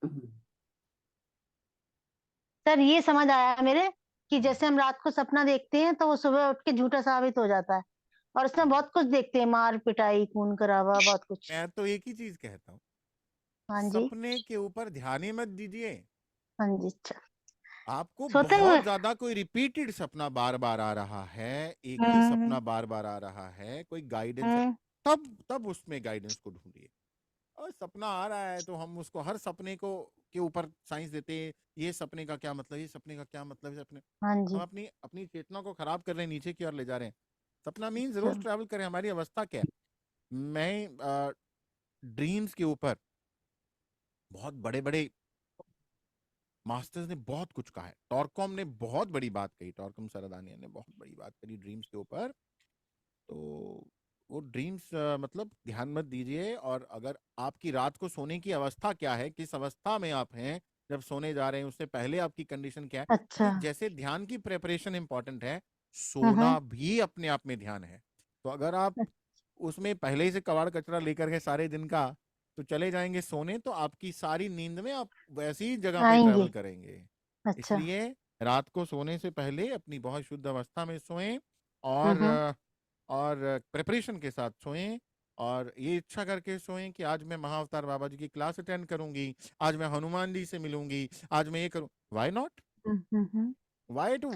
हम्म, सर ये समझ आया मेरे कि हम्म, जैसे हम रात को सपना देखते हैं तो वो सुबह उठ के झूठा साबित हो जाता है, और उसमें हम्म। बहुत कुछ देखते हैं, मार पिटाई खून खराबा बहुत कुछ। मैं तो एक ही चीज कहता हूँ, हाँ जी, सपने के ऊपर ध्यान ही मत दीजिए। हाँ जी। अच्छा, आपको सोते हुए। बहुत ज्यादा कोई रिपीटेड सपना बार बार आ रहा है, एक ही हम्म सपना बार बार आ रहा है, कोई गाइडेंस है, हम्म तब तब उसमें गाइडेंस को ढूंढिए। और सपना आ रहा है तो हम उसको हर सपने को के ऊपर साइंस देते हैं, ये सपने का क्या मतलब, ये सपने का क्या मतलब है, सपने। हाँ हम जी। अपनी अपनी चेतना को खराब कर रहे हैं, नीचे की ओर ले जा रहे हैं। सपना मीन्स अच्छा। रोज ट्रैवल करें, हमारी अवस्था क्या है। मैं ड्रीम्स के ऊपर बहुत बड़े बड़े मास्टर्स ने बहुत कुछ कहा है, टॉरकॉम ने बहुत बड़ी बात कही, टॉरकॉम सरदानिया ने बहुत बड़ी बात करी ड्रीम्स के ऊपर। तो वो ड्रीम्स मतलब ध्यान मत दीजिए। और अगर आपकी रात को सोने की अवस्था क्या है, किस अवस्था में आप हैं जब सोने जा रहे हैं, उससे पहले आपकी कंडीशन क्या है, अच्छा। क्योंकि जैसे ध्यान की प्रेपरेशन इंपॉर्टेंट है, हम्म। सोना भी अपने आप में ध्यान है। तो अगर आप उसमें पहले ही से कबाड़ कचरा लेकर के सारे दिन का तो चले जाएंगे सोने, तो आपकी सारी नींद में आप वैसी ही जगह पे आएंगे। ट्रेवल करेंगे। अच्छा। इसलिए रात को सोने से पहले अपनी बहुत शुद्ध अवस्था में सोएं, और हम्म। और प्रिपरेशन के साथ सोएं, और ये इच्छा करके सोएं कि आज मैं महाअवतार बाबा जी की क्लास अटेंड करूंगी, आज मैं हनुमान जी से मिलूंगी, आज मैं ये करूं। Why not? Hmm. Why to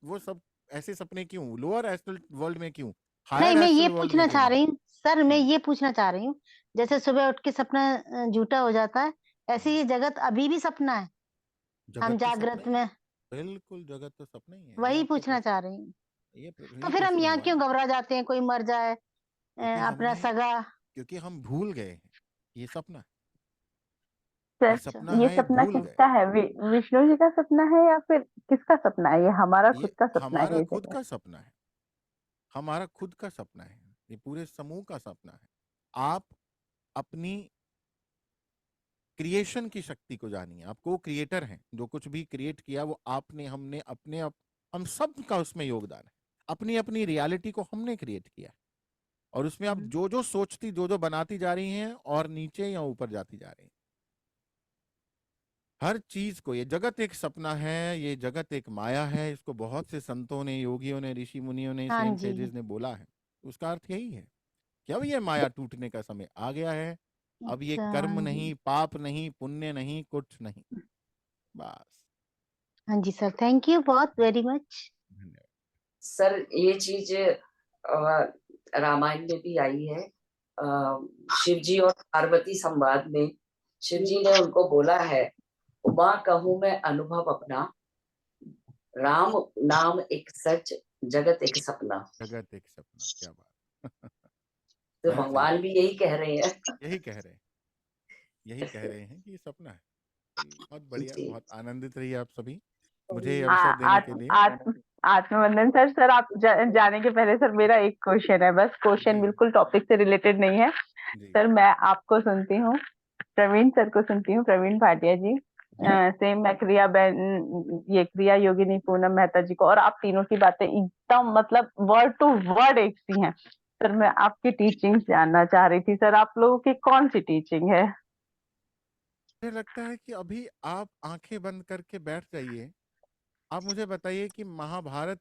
वो सब ऐसे सपने क्यों, लोअर एस्ट्रल वर्ल्ड में क्यों, नहीं, हायर मैं एस्ट्रल ये वर्ल्ड में पूछना क्यों चाह नहीं? रही हूँ सर, मैं हम्म, ये पूछना चाह रही हूँ जैसे सुबह उठ के सपना झूठा हो जाता है, ऐसे हम्म। ये जगत अभी भी सपना है, हम जगत तो सपना जागृत ही है, में। बिल्कुल जगत तो सपना ही है। वही पूछना चाह रही हूँ। तो ये फिर हम प्रश्न यहाँ हुआ क्यों ना, घबरा जाते हैं, कोई मर जाए क्योंकि अपना हमने सगा। क्योंकि हम भूल गए हैं ये सपना है। ये सर, अच्छा। सपना ये है, ये सपना भूल गए। किसका है? विष्णु जी का सपना है या फिर किसका सपना है? ये हमारा ये खुद का सपना है हमारा ये खुद जगह? का सपना है, हमारा खुद का सपना है, ये पूरे समूह का सपना है। आप अपनी क्रिएशन की शक्ति को जानिए, आपको क्रिएटर हैं, जो कुछ भी क्रिएट किया वो आपने, हमने, हम सब का उसमें योगदान है। अपनी अपनी रियलिटी को हमने क्रिएट किया, और उसमें आप जो जो सोचती, जो जो बनाती जा रही हैं, और नीचे या ऊपर जाती जा रही हैं। हर चीज को, ये जगत एक सपना है, ये जगत एक माया है, इसको बहुत से संतों ने, योगियों ने, ऋषि मुनियों ने, हाँ सेंट जी। सेजेस ने बोला है। उसका अर्थ यही है कि अब ये माया टूटने का समय आ गया है। अब ये अच्छा। हाँ कर्म जी। नहीं, पाप नहीं, पुण्य नहीं, कुछ नहीं, बस। हाँ जी सर, थैंक यू बहुत वेरी मच। धन्यवाद। सर ये चीज रामायण में भी आई है। शिव जी और पार्वती संवाद में शिव जी ने उनको बोला है, उमा कहूँ मैं अनुभव अपना, राम नाम एक सच, जगत एक सपना। जगत एक सपना, क्या बात। तो वेल सेड। भगवान भी यही कह रहे हैं। यही कह रहे हैं, यही कह रहे हैं कि ये सपना है। बहुत बढ़िया, जी बहुत आनंदित रहिए आप सभी मुझे ये अवसर हाँ, देने के लिए। आत्मवंदन सर। सर, आप जाने के पहले सर मेरा एक क्वेश्चन है, बस क्वेश्चन जी बिल्कुल टॉपिक से रिलेटेड नहीं है। जी सर, मैं आपको सुनती हूँ, प्रवीण सर को सुनती हूँ, प्रवीण भाटिया जी जी सेम, मैं क्रिया बहन, ये क्रिया योगिनी पूनम मेहता जी को, और आप तीनों की बातें एकदम मतलब वर्ड टू वर्ड एक सी हैं। सर, मैं आपकी टीचिंग जानना चाह रही थी सर, आप लोगों की कौन सी टीचिंग है? मुझे लगता है कि अभी आप आंखें बंद करके बैठ जाइए। आप मुझे बताइए कि महाभारत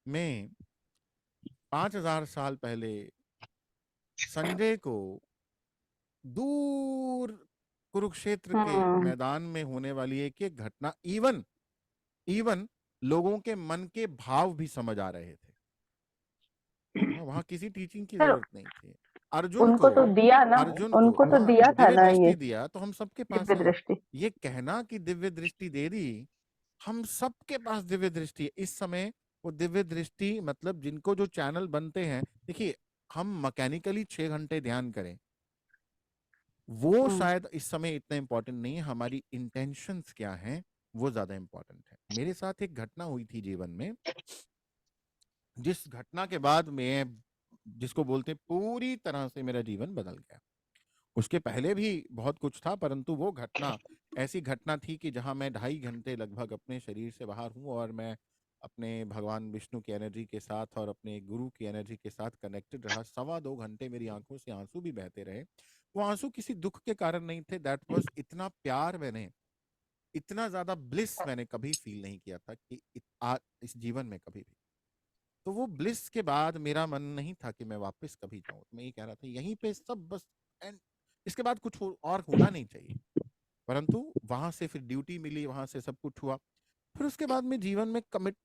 में 5000 साल पहले संजय को दूर कुरुक्षेत्र के मैदान में होने वाली एक घटना, इवन लोगों के मन के भाव भी समझ आ रहे थे। वहां किसी टीचिंग की सर जरूरत नहीं थी। अर्जुन उनको तो को दिया ना, अर्जुन को उनको तो हाँ दिया था दिव्य ना ये दृष्टि दिया, तो हम सबके पास दिव्य है। दृष्टि। ये कहना कि दिव्य दृष्टि दे दी, हम सबके पास दिव्य दृष्टि है इस समय। वो दिव्य दृष्टि मतलब जिनको जो चैनल बनते हैं, देखिए हम मैकेनिकली 6 घंटे ध्यान करें, वो शायद इस समय इतना इंपॉर्टेंट नहीं है। हमारी इंटेंशंस क्या हैं वो ज्यादा इंपॉर्टेंट है। मेरे साथ एक घटना हुई थी जीवन में, जिस घटना के बाद मैं, जिसको बोलते हैं पूरी तरह से मेरा जीवन बदल गया। उसके पहले भी बहुत कुछ था, परंतु वो घटना ऐसी घटना थी कि जहां मैं 2.5 घंटे लगभग अपने शरीर से बाहर हूं और मैं अपने भगवान विष्णु की एनर्जी के साथ और अपने गुरु की एनर्जी के साथ कनेक्टेड रहा। 2.25 घंटे मेरी आंखों से आंसू भी बहते रहे। वो आंसू किसी दुख के कारण नहीं थे, दैट वाज इतना प्यार मैंने, इतना ज्यादा ब्लिस मैंने कभी फील नहीं किया था कि इस जीवन में कभी भी। तो वो ब्लिस के बाद मेरा मन नहीं था कि मैं वापस कभी जाऊं। मैं ये कह रहा था यहीं पे सब बस, एंड इसके बाद कुछ और होना नहीं चाहिए। परंतु वहां से फिर ड्यूटी मिली, वहां से सब कुछ हुआ। फिर उसके बाद में जीवन में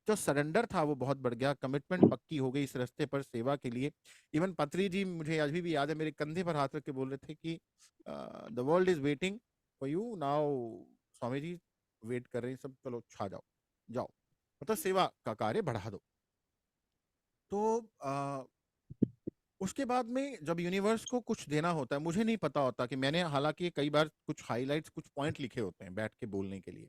जो सरेंडर था वो बहुत बढ़ गया, कमिटमेंट पक्की हो गई इस रास्ते पर सेवा के लिए। इवन पत्री जी मुझे अभी भी याद है, मेरे कंधे पर हाथ रख के बोल रहे थे कि the world is waiting for you now, Swami ji wait कर रहे हैं सब, चलो छा जाओ, जाओ मतलब सेवा का कार्य बढ़ा दो। तो उसके बाद में जब यूनिवर्स को कुछ देना होता है, मुझे नहीं पता होता कि मैंने, हालांकि कई बार कुछ हाइलाइट्स, कुछ पॉइंट लिखे होते हैं बैठ के बोलने के लिए,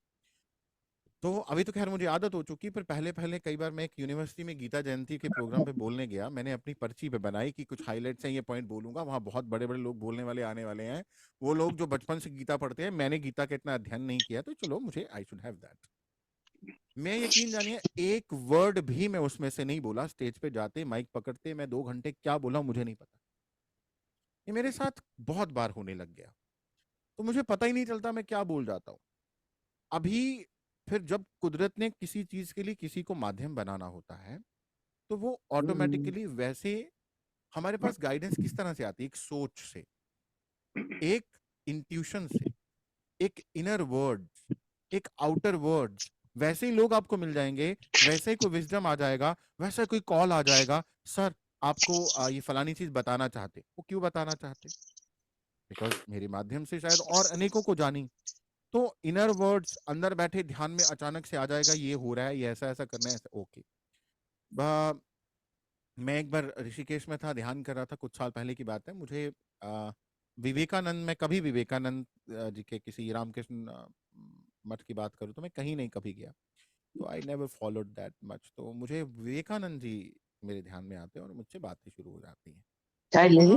तो अभी तो खैर मुझे आदत हो चुकी। पर पहले पहले कई बार मैं एक यूनिवर्सिटी में गीता जयंती के प्रोग्राम पे बोलने गया, मैंने अपनी पर्ची पे बनाई कि कुछ हाइलाइट्स हैं, ये पॉइंट बोलूंगा। वहां बहुत बड़े बड़े लोग बोलने वाले आने वाले हैं, वो लोग जो बचपन से गीता पढ़ते हैं। मैंने गीता का इतना अध्ययन नहीं किया, तो चलो मुझे, आई शुड हैव दैट। मैं, यकीन जानिए, एक वर्ड भी मैं उसमें से नहीं बोला। स्टेज पे जाते माइक पकड़ते मैं 2 घंटे क्या बोला मुझे नहीं पता। ये मेरे साथ बहुत बार होने लग गया, तो मुझे पता ही नहीं चलता मैं क्या बोल जाता हूँ। अभी फिर जब कुदरत ने किसी चीज के लिए किसी को माध्यम बनाना होता है, तो वो ऑटोमेटिकली वैसे हमारे पास गाइडेंस किस तरह से आती है, एक सोच से, एक इंट्यूशन से, एक इनर वर्ड्स, एक आउटर वर्ड्स। वैसे ही लोग आपको मिल जाएंगे, वैसे ही कोई विजडम आ जाएगा, वैसा ही कोई कॉल आ जाएगा, सर आपको ये फलानी चीज बताना चाहते। वो क्यों बताना चाहते? बिकॉज मेरे माध्यम से शायद और अनेकों को जानी। तो इनर वर्ड्स अंदर बैठे ध्यान में अचानक से आ जाएगा, ये हो रहा है, ये ऐसा ऐसा करना है, ऐसा, ओके। मैं एक बार ऋषिकेश में था, ध्यान कर रहा था, कुछ साल पहले की बात है। मुझे विवेकानंद, मैं कभी विवेकानंद जी के किसी रामकृष्ण मठ की बात करूँ तो मैं कहीं नहीं कभी गया, तो I never followed that much. तो मुझे विवेकानंद जी मेरे ध्यान में आते हैं और मुझसे बातें शुरू हो जाती हैं।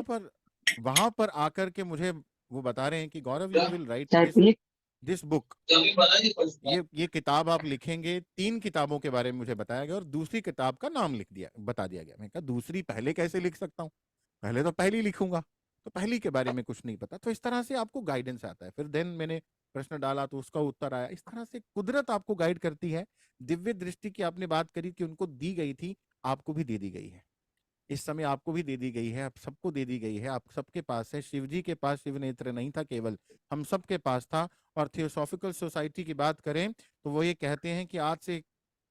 तो वहां पर आकर के मुझे वो बता रहे हैं कि Gaurav, you will write this book, ये किताब आप लिखेंगे। 3 किताबों के बारे में मुझे बताया गया और दूसरी किताब का नाम बता दिया गया। मैं कहा दूसरी पहले कैसे लिख सकता हूँ, पहले तो पहली लिखूंगा, तो पहली के बारे में कुछ नहीं पता। तो इस तरह से आपको गाइडेंस आता है। फिर देन मैंने प्रश्न डाला तो उसका उत्तर आया। इस तरह से कुदरत आपको गाइड करती है। दिव्य दृष्टि की आपने बात करी कि उनको दी गई थी, आपको भी दे दी गई है। इस समय आपको भी दे दी गई है, आप सबको दे दी गई है, आप सबके पास है। शिव जी के पास शिव नेत्र नहीं था केवल, हम सबके पास था। और थियोसॉफिकल सोसाइटी की बात करें तो वो ये कहते हैं कि आज से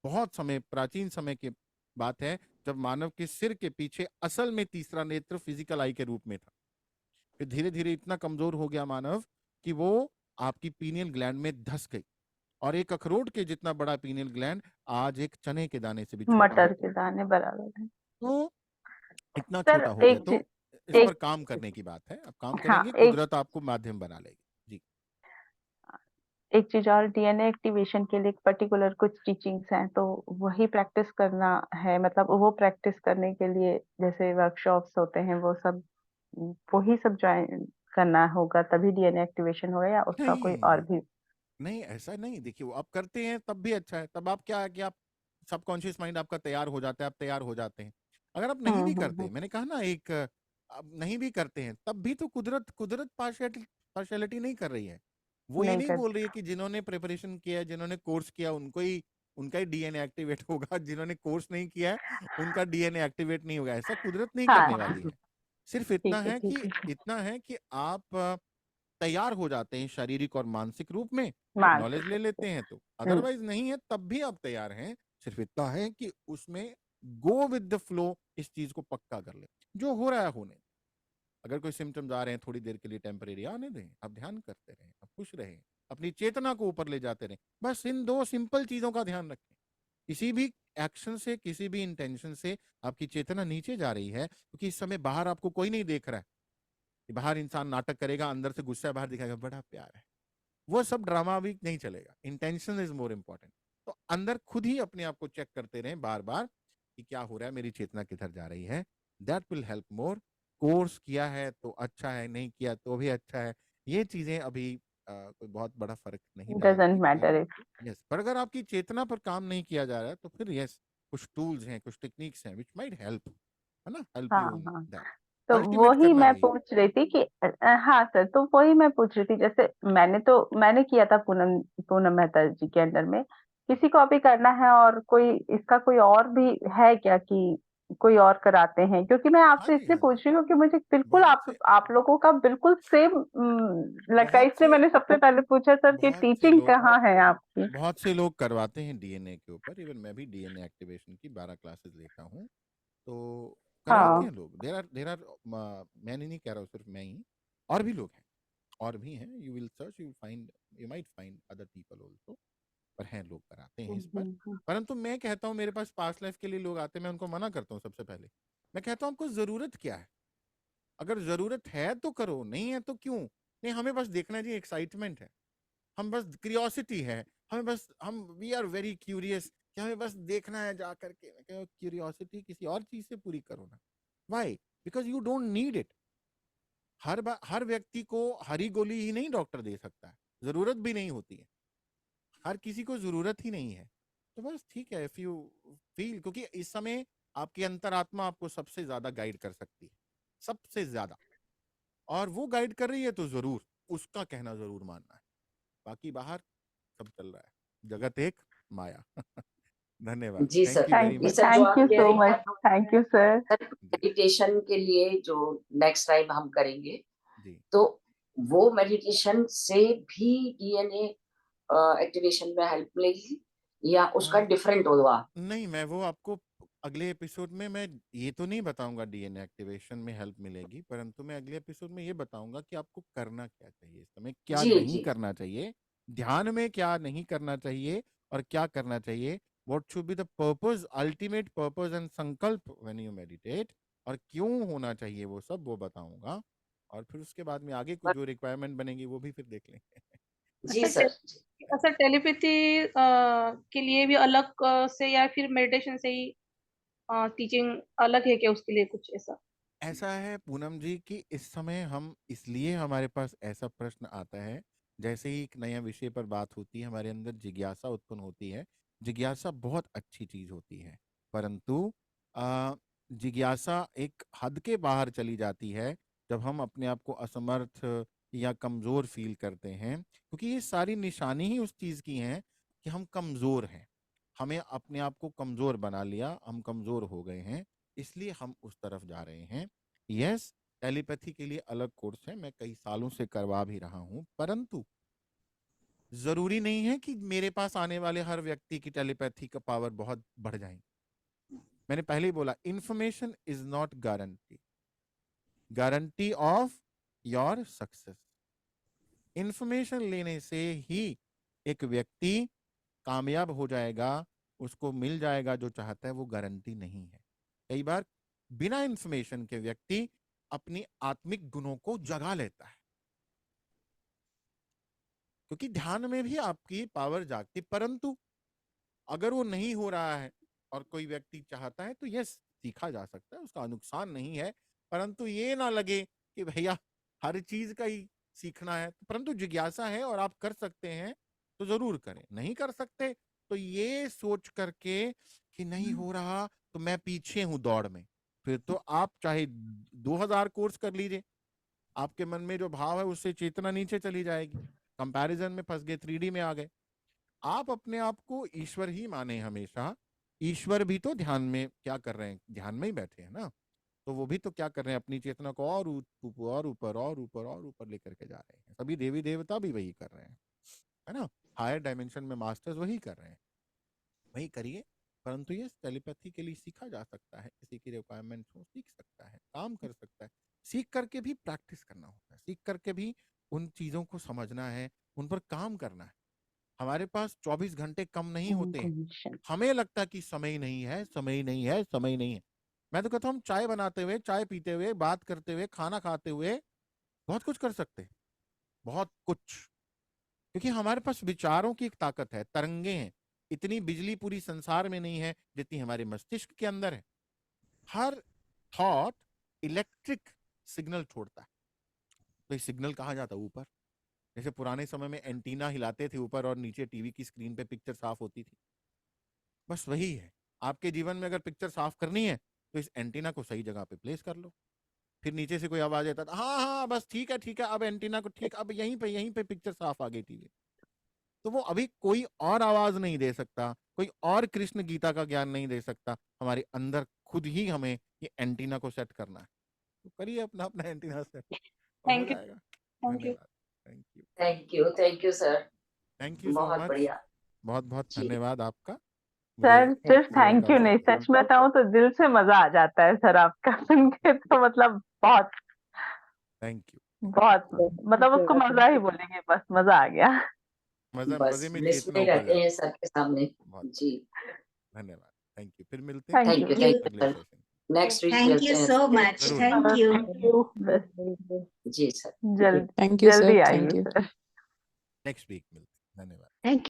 बहुत समय, प्राचीन समय की बात है, जब मानव के सिर के पीछे असल में तीसरा नेत्र फिजिकल आई के रूप में था। फिर धीरे धीरे इतना कमजोर हो गया मानव कि वो आपकी पीनियल ग्लैंड में धस गई, और एक अखरोट के जितना बड़ा पीनियल ग्लैंड आज एक चने के दाने से भी छोटा मटर हो के गया। दाने बराबर है। तो इतना सर छोटा हो गया। एक तो चीज, इस पर एक काम करने की बात है। आप काम हाँ करेंगे, एक कुदरत आपको माध्यम बना लेगी। जी। एक चीज और, डीएनए एक्टिवेशन के लिए पर्टिकुलर कुछ टीचिंग्स हैं, तो वही प्रैक्टिस करना है। मतलब वो प्रैक्टिस करने के लिए जैसे वर्कशॉप्स होते हैं, वो सब वही सब ज्वाइन करना होगा तभी डीएनए एक्टिवेशन होगा, या उसका कोई और नहीं भी? नहीं, ऐसा नहीं। देखिए वो आप करते हैं तब भी अच्छा है। तब आप क्या है कि आप सबकॉन्शियस माइंड आपका तैयार हो जाता है, आप तैयार हो जाते हैं। अगर आप नहीं भी करते, मैंने कहा ना, एक आप नहीं भी करते हैं तब भी तो कुदरत कुदरत पार्शियलिटी नहीं कर रही है। वो ये नहीं नहीं बोल करते। रही है कि जिन्होंने प्रिपरेशन किया है, जिन्होंने कोर्स किया, उनका ही डीएनए एक्टिवेट होगा, जिन्होंने कोर्स नहीं किया है उनका डीएनए एक्टिवेट नहीं होगा। ऐसा कुदरत नहीं करने हाँ वाली है। सिर्फ ठीक है, ठीक है। इतना है कि आप तैयार हो जाते हैं शारीरिक और मानसिक रूप में, मानसिक नॉलेज ले रूप लेते से। हैं तो, अदरवाइज नहीं है तब भी आप तैयार हैं। सिर्फ इतना है कि उसमें गो विद द फ्लो, इस चीज को पक्का कर ले, जो हो रहा है होने। अगर कोई सिम्टम्स आ रहे हैं थोड़ी देर के लिए टेम्परेरी आने दें, आप ध्यान करते रहें, आप खुश रहें, अपनी चेतना को ऊपर ले जाते रहें। बस इन 2 सिंपल चीजों का ध्यान रखें। किसी भी एक्शन से, किसी भी इंटेंशन से आपकी चेतना नीचे जा रही है, क्योंकि इस समय बाहर आपको कोई नहीं देख रहा है कि बाहर इंसान नाटक करेगा, अंदर से गुस्सा बाहर दिखाएगा, बड़ा प्यार है, वो सब ड्रामा भी नहीं चलेगा। Intention is more important. तो अंदर खुद ही अपने आप को चेक करते रहें बार बार कि क्या हो रहा है, मेरी चेतना किधर जा रही है। That will help more. Course किया है तो अच्छा है, नहीं किया तो भी अच्छा है, ये चीजें अभी कोई बहुत बड़ा फर्क नहीं डजंट डालती। मैटर। यस, पर अगर आपकी चेतना पर काम नहीं किया जा रहा है तो फिर यस, कुछ टूल्स हैं, कुछ टेक्निक्स हैं विच माइट हेल्प, है ना, हेल्प हाँ यू इन हाँ। दैट। तो अल्टीमेट वही करना मैं वही है। पूछ रही थी कि हाँ सर, तो वही मैं पूछ रही थी, जैसे मैंने किया था पूनम पूनम मेहता जी के अंडर में, किसी को अभी करना है, और कोई इसका कोई और भी है क्या कि कोई और कराते हैं? क्योंकि मैं हाँ आपसे जी, इसलिए हाँ जी, पूछ रही हूँ कि मुझे बिल्कुल बहुत से आप लोगों का बिल्कुल सेम लगा, बहुत इसलिए से मैंने सबसे पहले पूछा सर कि बहुत से टीचिंग लोग कहाँ है आपकी। बहुत से लोग करवाते हैं डीएनए के ऊपर। इवन मैं भी डीएनए एक्टिवेशन की 12 क्लासेस लेता हूँ, तो करवाते हाँ। हैं लोग। देर आर मैं नहीं कह रहा हूँ सिर्फ मैं ही, और भी लोग हैं, और भी हैं। You will search, you might find other people also, पर हैं, लोग कराते हैं इस पर। हम्म। परंतु मैं कहता हूँ, मेरे पास पास्ट लाइफ के लिए लोग आते हैं, मैं उनको मना करता हूँ। सबसे पहले मैं कहता हूँ आपको जरूरत क्या है। अगर जरूरत है तो करो, नहीं है तो क्यों नहीं। हमें बस देखना जी, एक्साइटमेंट है, हम बस क्यूरियोसिटी है, हमें बस, हम वी आर वेरी क्यूरियस कि हमें बस देखना है जा करके। क्यूरियोसिटी किसी और चीज से पूरी करो ना। Why? Because you don't need it. हर व्यक्ति को हरी गोली ही नहीं डॉक्टर दे सकता है, जरूरत भी नहीं होती है, हर किसी को जरूरत ही नहीं है। तो बस ठीक है, इफ यू फील, क्योंकि इस समय आपकी अंतरात्मा आपको सबसे ज्यादा गाइड कर सकती है, सबसे ज्यादा, और वो गाइड कर रही है तो जरूर उसका कहना जरूर मानना है। बाकी बाहर सब चल रहा है, जगत एक माया। धन्यवाद, जी थैंक सर, यू वेरी जी मच। सर, जो थैंक आप यू कह सो रहे मच, हैं थैंक यू सर। जी मेडिटेशन के लिए जो नेक्स्ट टाइम हम करेंगे, जी। तो वो मेडिटेशन से भी डीएनए एक्टिवेशन में हेल्प मिलेगी, या उसका आ, डिफरेंट होगा? नहीं, मैं वो आपको अगले एपिसोड में मैं ये तो नहीं बताऊंगा डीएनए एक्टिवेशन में हेल्प मिलेगी, परंतु मैं अगले एपिसोड में ये बताऊंगा कि आपको करना क्या चाहिए, इस समय क्या जी नहीं जी। करना चाहिए, ध्यान में क्या नहीं करना चाहिए और क्या करना चाहिए। What should be the purpose, ultimate purpose and संकल्प व्हेन यू मेडिटेट, और क्यों होना चाहिए वो सब, वो बताऊंगा। और फिर उसके बाद में आगे कुछ जो रिक्वायरमेंट बनेगी वो भी फिर देख लेंगे। जी अच्छा सर। अच्छा, टेलीपैथी के लिए भी अलग से, या फिर मेडिटेशन से ही टीचिंग अलग है क्या उसके लिए कुछ ऐसा? ऐसा है पूनम जी कि इस समय हम, इसलिए हमारे पास ऐसा प्रश्न आता है, जैसे ही एक नया विषय पर बात होती है हमारे अंदर जिज्ञासा उत्पन्न होती है। जिज्ञासा बहुत अच्छी चीज होती है, परंतु जिज्ञासा एक हद के बाहर चली जाती है जब हम अपने आप को असमर्थ या कमजोर फील करते हैं, क्योंकि ये सारी निशानी ही उस चीज की हैं कि हम कमजोर हैं। हमें अपने आप को कमजोर बना लिया, हम कमजोर हो गए हैं, इसलिए हम उस तरफ जा रहे हैं। यस, टेलीपैथी के लिए अलग कोर्स है, मैं कई सालों से करवा भी रहा हूं, परंतु जरूरी नहीं है कि मेरे पास आने वाले हर व्यक्ति की टेलीपैथी का पावर बहुत बढ़ जाए। मैंने पहले ही बोला, information is not guarantee guarantee of your success. Information लेने से ही एक व्यक्ति कामयाब हो जाएगा, उसको मिल जाएगा जो चाहता है, वो गारंटी नहीं है। कई बार बिना इंफॉर्मेशन के व्यक्ति अपनी आत्मिक गुणों को जगा लेता है, क्योंकि ध्यान में भी आपकी पावर जागती, परंतु अगर वो नहीं हो रहा है और कोई व्यक्ति चाहता है तो यस, सीखा जा सकता है, उसका नुकसान नहीं है। परंतु ये ना लगे कि भैया हर चीज का ही सीखना है, परंतु जिज्ञासा है और आप कर सकते हैं तो जरूर करें। नहीं कर सकते तो ये सोच करके कि नहीं हो रहा तो मैं पीछे हूं दौड़ में, फिर तो आप चाहे 2000 कोर्स कर लीजिए, आपके मन में जो भाव है उससे चेतना नीचे चली जाएगी, कंपैरिजन में फंस गए, 3D में आ गए। आप अपने आप को ईश्वर ही माने हमेशा। ईश्वर भी तो ध्यान में क्या कर रहे हैं, ध्यान में ही बैठे हैं ना। तो वो भी तो क्या कर रहे हैं, अपनी चेतना को और ऊपर लेकर के जा रहे हैं। सभी देवी देवता भी वही कर रहे हैं, है ना। हायर डायमेंशन में मास्टर्स वही कर रहे हैं, वही करिए। परंतु ये टेलीपैथी के लिए सीखा जा सकता है, किसी की रिक्वायरमेंट हो सीख सकता है, काम कर सकता है। सीख करके भी प्रैक्टिस करना होता है, सीख करके भी उन चीजों को समझना है, उन पर काम करना है। हमारे पास 24 घंटे कम नहीं होते हैं। Intention. हमें लगता है कि समय नहीं है, समय नहीं है, समय नहीं है। मैं तो कहता हूँ हम चाय बनाते हुए, चाय पीते हुए, बात करते हुए, खाना खाते हुए बहुत कुछ कर सकते हैं, बहुत कुछ। क्योंकि हमारे पास विचारों की एक ताकत है, तरंगे हैं। इतनी बिजली पूरी संसार में नहीं है जितनी हमारे मस्तिष्क के अंदर है। हर थॉट इलेक्ट्रिक सिग्नल छोड़ता है। तो ये सिग्नल कहाँ जाता है? ऊपर। जैसे पुराने समय में एंटीना हिलाते थे ऊपर और नीचे टीवी की स्क्रीन पे पिक्चर साफ होती थी, बस वही है। आपके जीवन में अगर पिक्चर साफ करनी है तो इस एंटीना को सही जगह पे प्लेस कर लो। फिर नीचे से कोई आवाज आता था, हाँ हाँ बस ठीक है, अब एंटीना को ठीक, अब यहीं पे पिक्चर साफ आ गई टीवी। तो वो अभी कोई और आवाज नहीं दे सकता, कोई और कृष्ण गीता का ज्ञान नहीं दे सकता। हमारे अंदर खुद ही हमें ये एंटीना को सेट करना है। तो करिए अपना अपना एंटीना सेट, और हो थैंक यू जाएगा। थैंक यू धन्यवाद। Thank you sir, thank you so बहुत मच। बढ़िया बहुत बहुत जी। धन्यवाद आपका। सर मुझे सिर्फ थैंक इस थैंक यू अवसर नहीं, के सच बताऊं तो दिल से मजा आ जाता है सर आपका सुन के। तो मतलब बहुत थैंक यू। बहुत मतलब उसको मजा ही बोलेंगे, बस मजा आ गया। मजे बस में ब्लिस चेतना में उतर रहते जाती हैं है। सबके सामने बहुत जी। धन्यवाद। Thank you. फिर मिलते हैं थैंक Thank यू you. अगले सर, सेशन। नेक्स्ट वीक Thank मिलते you हैं so सर। much. जरूर Thank you. थैंक यू, बस जी सर, जल्द Thank you, sir. जल्दी Thank आइए you. सर। नेक्स्ट वीक मिलते हैं। धन्यवाद। Thank